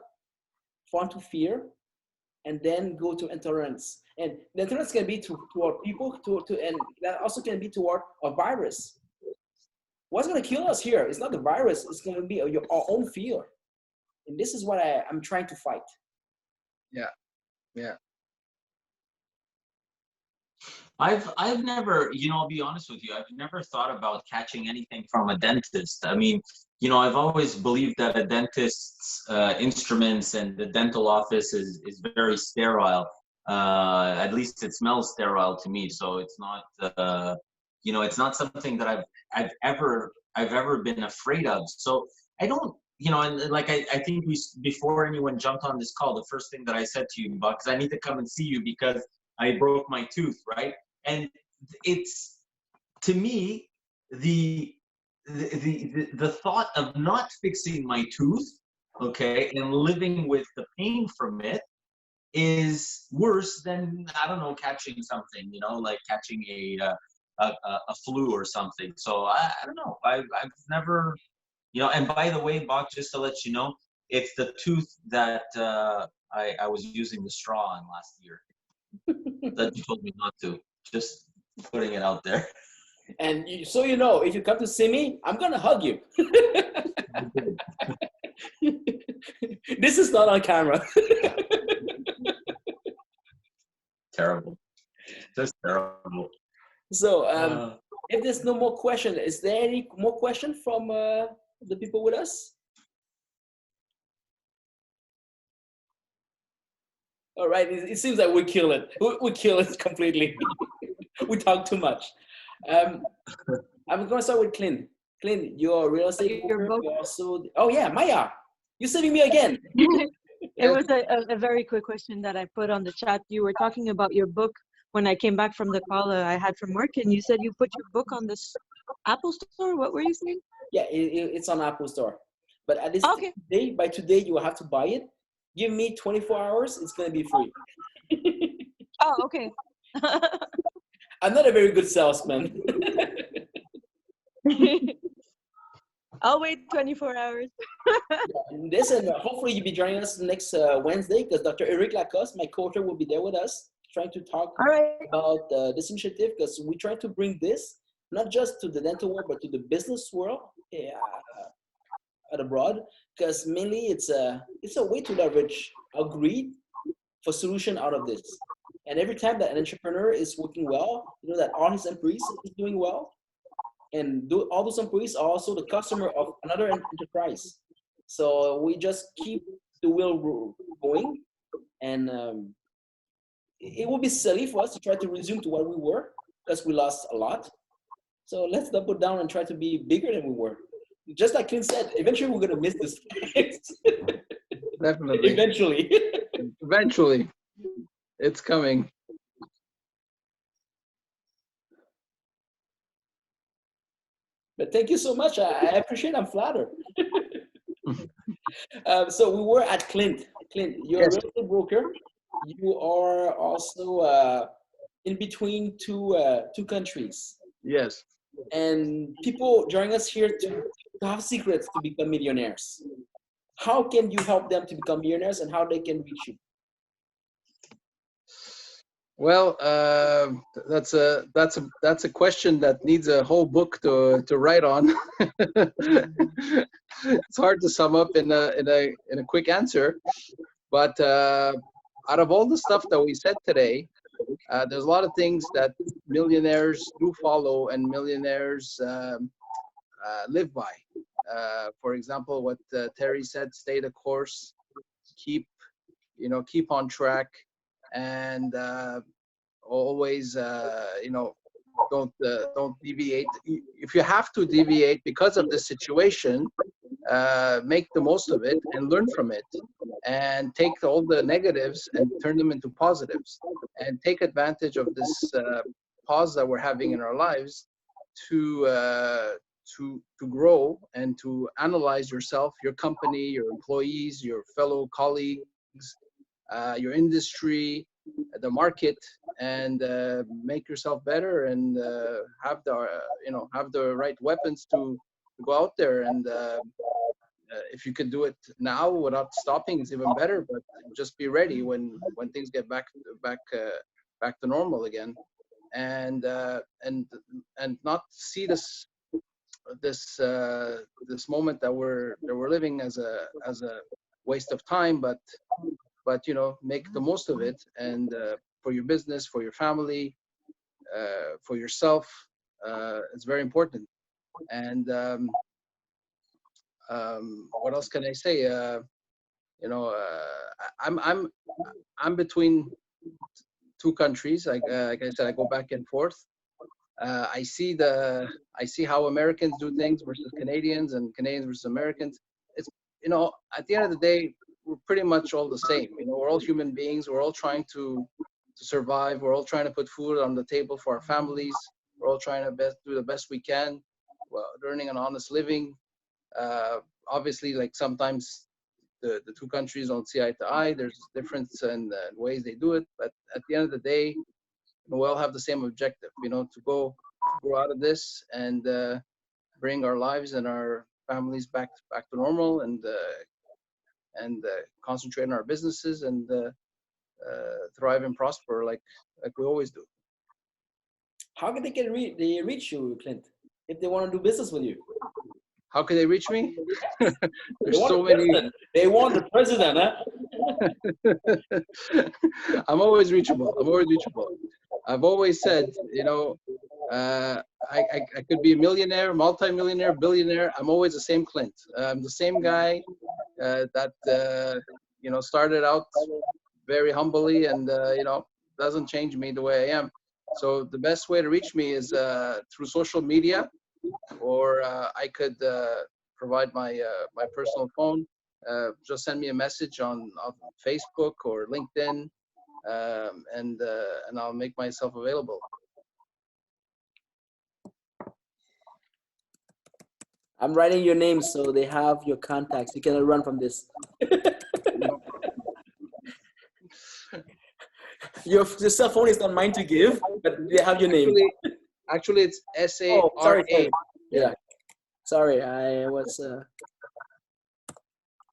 fall into fear and then go to intolerance. And the intolerance can be toward people, and that also can be toward a virus. What's going to kill us here? It's not the virus. It's going to be our own fear. And this is what I'm trying to fight. Yeah, yeah. I've never, I'll be honest with you, I've never thought about catching anything from a dentist. I mean, I've always believed that a dentist's instruments and the dental office is very sterile. At least it smells sterile to me. So it's not, it's not something that I've ever been afraid of. So I don't, and like I think before anyone jumped on this call, the first thing that I said to you, Bak, is I need to come and see you because I broke my tooth, right? And it's, to me, the thought of not fixing my tooth, okay, and living with the pain from it is worse than, I don't know, catching something, like catching a flu or something. So I don't know. I've never, and by the way, Bak, just to let you know, it's the tooth that I was using the straw on last year. That you told me not to. Just putting it out there. And so if you come to see me, I'm gonna hug you. This is not on camera. Terrible. Just terrible. So, if there's no more question, is there any more question from the people with us? All right, it seems like we kill it. We kill it completely. We talk too much. I'm going to start with Clint. Clint, you're a real estate broker. Also, oh yeah, Maya, you're saving me again. It was a very quick question that I put on the chat. You were talking about your book when I came back from the call I had from work, and you said you put your book on this Apple Store. What were you saying? Yeah, it's on Apple Store. But at this Okay. by today, you will have to buy it. Give me 24 hours, it's going to be free. Oh, okay. I'm not a very good salesman. I'll wait 24 hours. Listen, hopefully you'll be joining us next Wednesday, because Dr. Eric Lacoste, my co-author, will be there with us, trying to talk about this initiative, because we try to bring this not just to the dental world, but to the business world at abroad, because mainly it's a way to leverage our greed for solution out of this. And every time that an entrepreneur is working well, you know that all his employees is doing well, and all those employees are also the customer of another enterprise. So we just keep the wheel going, and it would be silly for us to try to resume to what we were, because we lost a lot. So let's double down and try to be bigger than we were. Just like Clint said, eventually we're gonna miss this place. Definitely. Eventually. Eventually. It's coming. But thank you so much. I appreciate. I'm flattered. So we were at Clint. Clint, you're a real estate broker. You are also in between two countries. Yes. And people joining us here to have secrets to become millionaires. How can you help them to become millionaires, and how they can reach you? Well, that's a question that needs a whole book to write on. It's hard to sum up in a quick answer, but out of all the stuff that we said today, there's a lot of things that millionaires do follow and millionaires live by. For example, what Terry said: stay the course, keep on track, and always don't deviate. If you have to deviate because of the situation, make the most of it and learn from it, and take all the negatives and turn them into positives, and take advantage of this pause that we're having in our lives to grow and to analyze yourself, your company, your employees, your fellow colleagues, your industry, the market, and make yourself better, and have the right weapons to go out there. And if you could do it now without stopping, it's even better. But just be ready when things get back to normal again, and not see this moment that we're living as a waste of time, but make the most of it, and for your business, for your family, for yourself, it's very important. And what else can I say? I'm between two countries. Like I said, I go back and forth. I see how Americans do things versus Canadians, and Canadians versus Americans. It's at the end of the day, we're pretty much all the same. We're all human beings. We're all trying to survive. We're all trying to put food on the table for our families. We're all trying to do the best we can, earning an honest living. Obviously, like sometimes the two countries don't see eye to eye. There's difference in the ways they do it, but at the end of the day, we all have the same objective. To grow out of this and bring our lives and our families back to normal, and concentrate on our businesses, and thrive and prosper like we always do. How can they reach you, Clint, if they want to do business with you? How can they reach me? There's so many. They want the president, huh? I'm always reachable. I'm always reachable. I've always said, you know, I could be a millionaire, multi-millionaire, billionaire. I'm always the same Clint. I'm the same guy that you know, started out very humbly, and you know, doesn't change me the way I am. So the best way to reach me is through social media, or I could provide my personal phone. Just send me a message on Facebook or LinkedIn, and I'll make myself available. I'm writing your name so they have your contacts. You cannot run from this. Your cell phone is not mine to give, but they have your name. Actually, it's S-A-R-A. Oh, sorry. Yeah. Sorry, I was.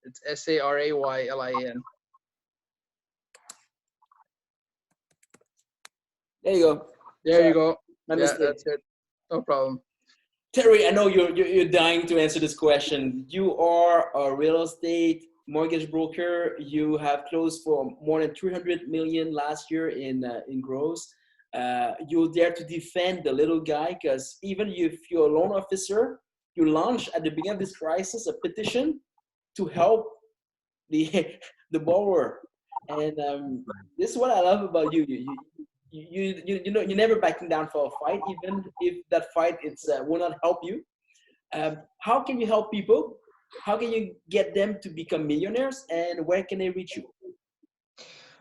It's S-A-R-A-Y-L-I-N. There you go. There you go. My Yeah, mistake. that's it. No problem. Terry, I know you're dying to answer this question. You are a real estate mortgage broker. You have closed for more than 300 million last year in gross. You dare to defend the little guy, because even if you're a loan officer, you launched at the beginning of this crisis a petition to help the borrower. And this is what I love about you. You know, you're never backing down for a fight, even if that fight will not help you. How can you help people? How can you get them to become millionaires, and where can they reach you?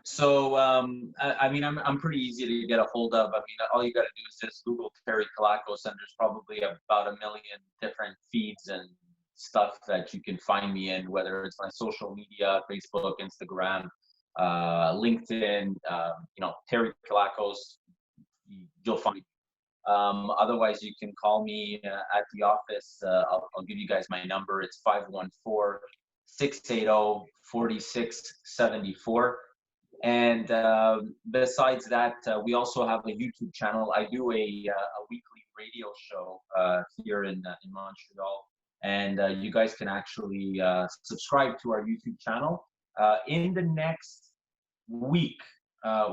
So, I mean, I'm pretty easy to get a hold of. I mean, all you got to do is just Google Terry Kilakos, and there's probably about 1 million different feeds and stuff that you can find me in, whether it's my social media, Facebook, Instagram, LinkedIn, you know, Terry Kilakos, you'll find me. Otherwise, you can call me at the office. I'll give you guys my number. It's 514-680-4674. And besides that, we also have a YouTube channel. I do a weekly radio show here in Montreal, and you guys can actually subscribe to our YouTube channel. In the next week,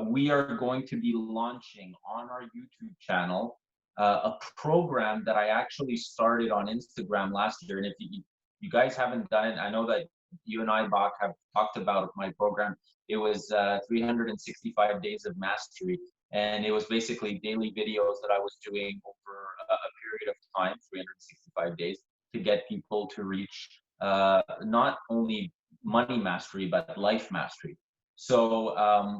we are going to be launching on our YouTube channel a program that I actually started on Instagram last year. And if you guys haven't done it, I know that you and I, Bak, have talked about my program. It was 365 days of mastery, and it was basically daily videos that I was doing over a period of time, 365 days, to get people to reach not only money mastery, but life mastery. So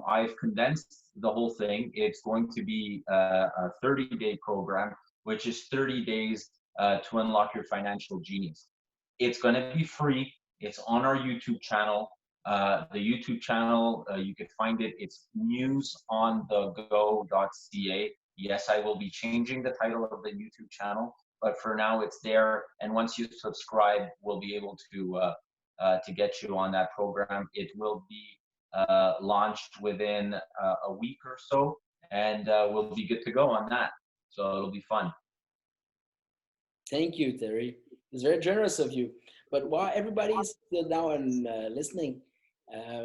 I've condensed the whole thing. It's going to be a 30-day program, which is 30 days to unlock your financial genius. It's going to be free. It's on our YouTube channel. The YouTube channel, you can find it. It's newsonthego.ca. Yes, I will be changing the title of the YouTube channel, but for now it's there. And once you subscribe, we'll be able to get you on that program. It will be launched within a week or so, and we'll be good to go on that. So it'll be fun. Thank you, Terry. It's very generous of you. But while everybody is still down and listening,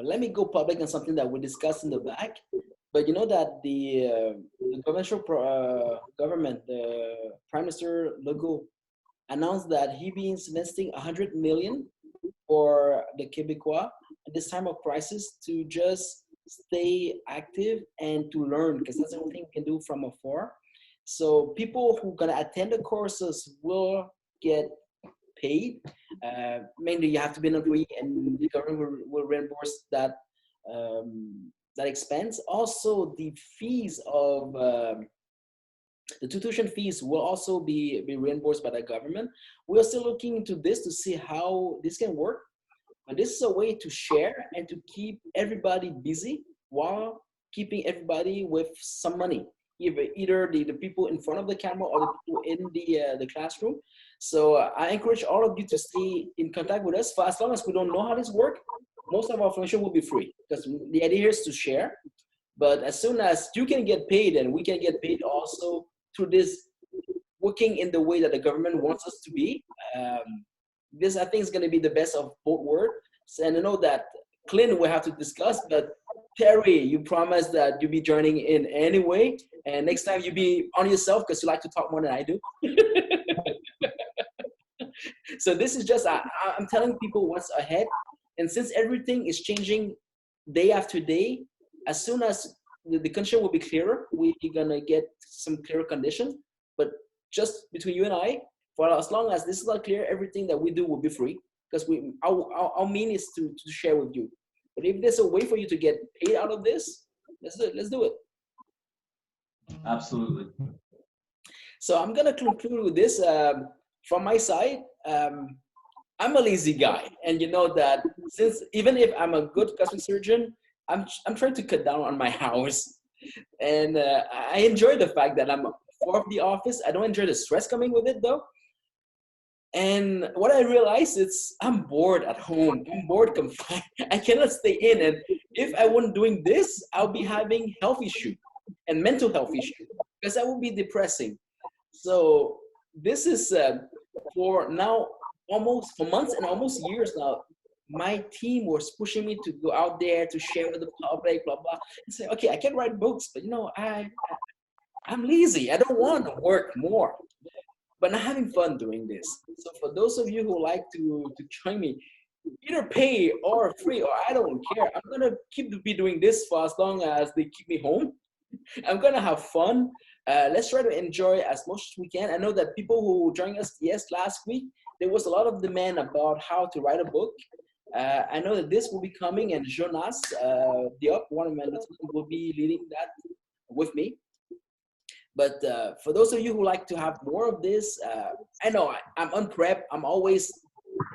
let me go public on something that we discussed in the back. But you know that the provincial government, the Prime Minister Legault, announced that he be investing 100 million for the Quebecois at this time of crisis to just stay active and to learn, because that's the only thing we can do from afar. So people who are gonna attend the courses will get paid. Mainly, you have to be an employee, and the government will reimburse that that expense. Also, the fees of the tuition fees will also be reimbursed by the government. We are still looking into this to see how this can work. But this is a way to share and to keep everybody busy while keeping everybody with some money. Either the people in front of the camera or the people in the classroom. So I encourage all of you to stay in contact with us. For as long as we don't know how this works, most of our information will be free, because the idea here is to share. But as soon as you can get paid, and we can get paid also through this working in the way that the government wants us to be, this I think is going to be the best of both worlds. And I know that Clint we have to discuss, but Terry, you promised that you'll be joining in anyway, and next time you be on yourself because you like to talk more than I do. So this is just I'm telling people what's ahead, and since everything is changing day after day, as soon as the condition will be clearer, we're gonna get some clearer conditions. But just between you and I, for as long as this is not clear, everything that we do will be free because our mean is to share with you. But if there's a way for you to get paid out of this, let's do it. Absolutely. So I'm gonna conclude with this. From my side, I'm a lazy guy, and you know that since even if I'm a good cosmetic surgeon, I'm trying to cut down on my hours, and I enjoy the fact that I'm off the office. I don't enjoy the stress coming with it though. And what I realized is I'm bored at home. I'm bored confined. I cannot stay in. And if I wasn't doing this, I'll be having health issues and mental health issues because that would be depressing. So this is for now, almost for months and almost years now, my team was pushing me to go out there to share with the public, blah, blah, and say, okay, I can write books, but you know, I'm lazy. I don't want to work more. But I'm having fun doing this. So for those of you who like to join me, either pay or free, or I don't care. I'm gonna be doing this for as long as they keep me home. I'm gonna have fun. Let's try to enjoy as much as we can. I know that people who joined us, last week, there was a lot of demand about how to write a book. I know that this will be coming, and Jonas Diop, one of my listeners, will be leading that with me. But for those of you who like to have more of this, I know I'm unprepped. I'm always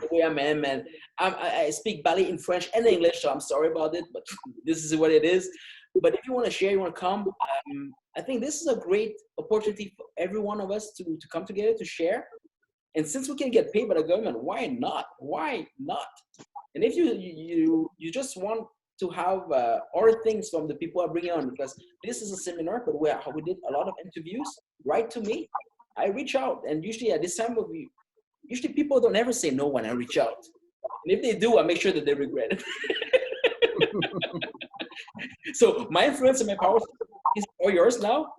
the way I am, and I speak ballet in French and English, so I'm sorry about it, but this is what it is. But if you want to share, you want to come, I think this is a great opportunity for every one of us to come together to share. And since we can get paid by the government, why not? Why not? And if you just want to have other things from the people I bring on, because this is a seminar, but we did a lot of interviews. Write to me. I reach out, and usually at this time of usually people don't ever say no when I reach out. And if they do, I make sure that they regret it. So my influence and my power is all yours now.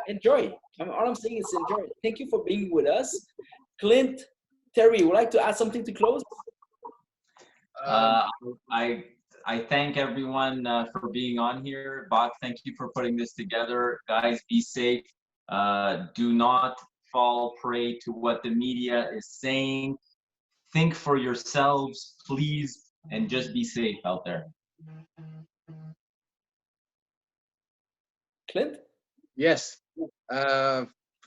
Enjoy. All I'm saying is enjoy. Thank you for being with us. Clint, Terry, would like to add something to close? I thank everyone for being on here. Bak, thank you for putting this together. Guys, be safe. Do not fall prey to what the media is saying. Think for yourselves, please, and just be safe out there. Clint? Yes.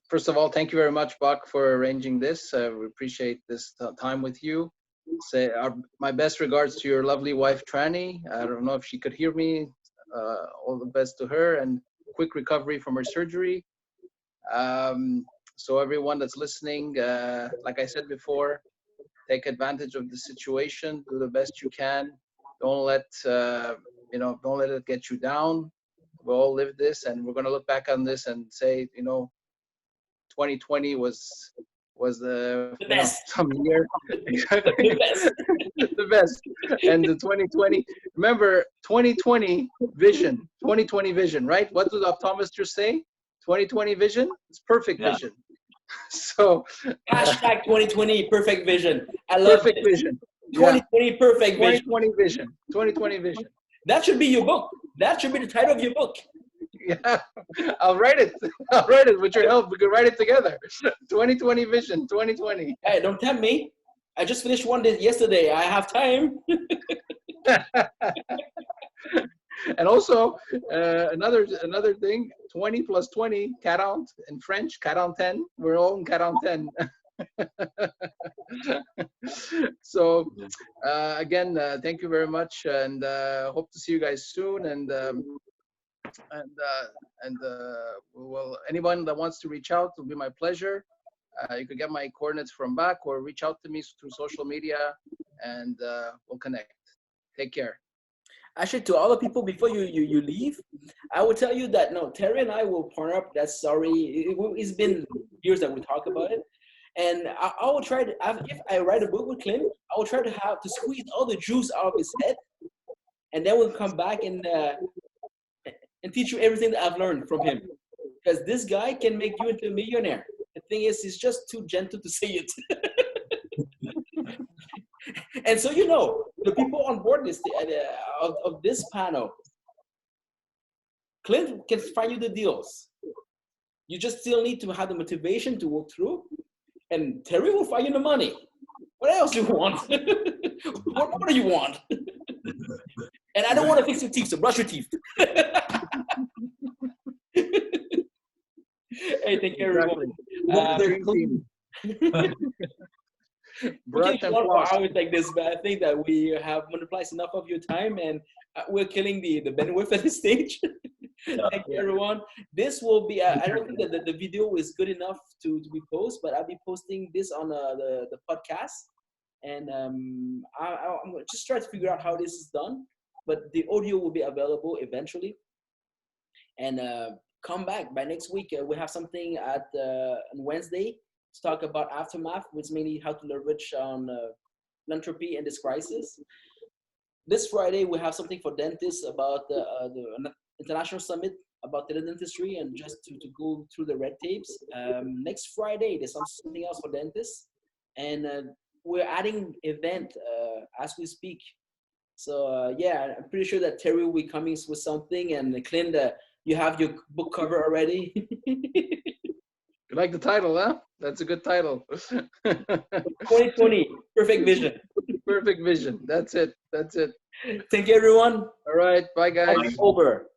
First of all, thank you very much, Bak, for arranging this. We appreciate this time with you. Say my best regards to your lovely wife, Tranny. I don't know if she could hear me. All the best to her, and quick recovery from her surgery. So everyone that's listening, like I said before, take advantage of the situation. Do the best you can. Don't let don't let it get you down. We all live this, and we're going to look back on this and say, 2020 was the best. Some year. Exactly. The best. And the 2020, remember 2020 vision, right? What did the optometrists say? 2020 vision? It's perfect vision. So hashtag 2020 perfect vision. I love perfect it. vision. 2020 perfect vision. 2020 vision. 2020 vision. That should be your book. That should be the title of your book. Yeah, I'll write it. I'll write it with your help. We can write it together. 2020 vision, 2020. Hey, don't tempt me. I just finished one yesterday. I have time. And also, another thing, 20 plus 20, 40, in French, 40. We're all in 40. So again, thank you very much, and hope to see you guys soon. And well, anyone that wants to reach out, it'll be my pleasure. You could get my coordinates from Bak, or reach out to me through social media, and we'll connect. Take care. Actually, to all the people, before you leave, I will tell you that no, Terry and I will partner up. That's sorry. It's been years that we talk about it. And I will try to, if I write a book with Clint, I will try to squeeze all the juice out of his head and then we'll come back and teach you everything that I've learned from him. Because this guy can make you into a millionaire. The thing is, he's just too gentle to say it. And so, you know, the people on board this of this panel, Clint can find you the deals. You just still need to have the motivation to work through, and Terry will find you the money. What else do you want? What more do you want? And I don't want to fix your teeth, so brush your teeth. Hey, thank you, everyone. We can go on for hours like this, but I think that we have monopolized enough of your time, and we're killing the bandwidth at this stage. Thank you, everyone. This will be, I don't think that the video is good enough to be posted, but I'll be posting this on the podcast. And I'm just trying to figure out how this is done, but the audio will be available eventually. And come back by next week. We have something on Wednesday to talk about aftermath, which is mainly how to leverage on philanthropy in this crisis. This Friday, we have something for dentists about the international summit about teledentistry, and just to go through the red tapes. Next Friday, there's something else for dentists, and we're adding event as we speak. So yeah, I'm pretty sure that Terry will be coming with something, and Clint, you have your book cover already. You like the title, huh? That's a good title. 2020, perfect vision. Perfect vision. That's it. That's it. Thank you, everyone. All right. Bye, guys. Over.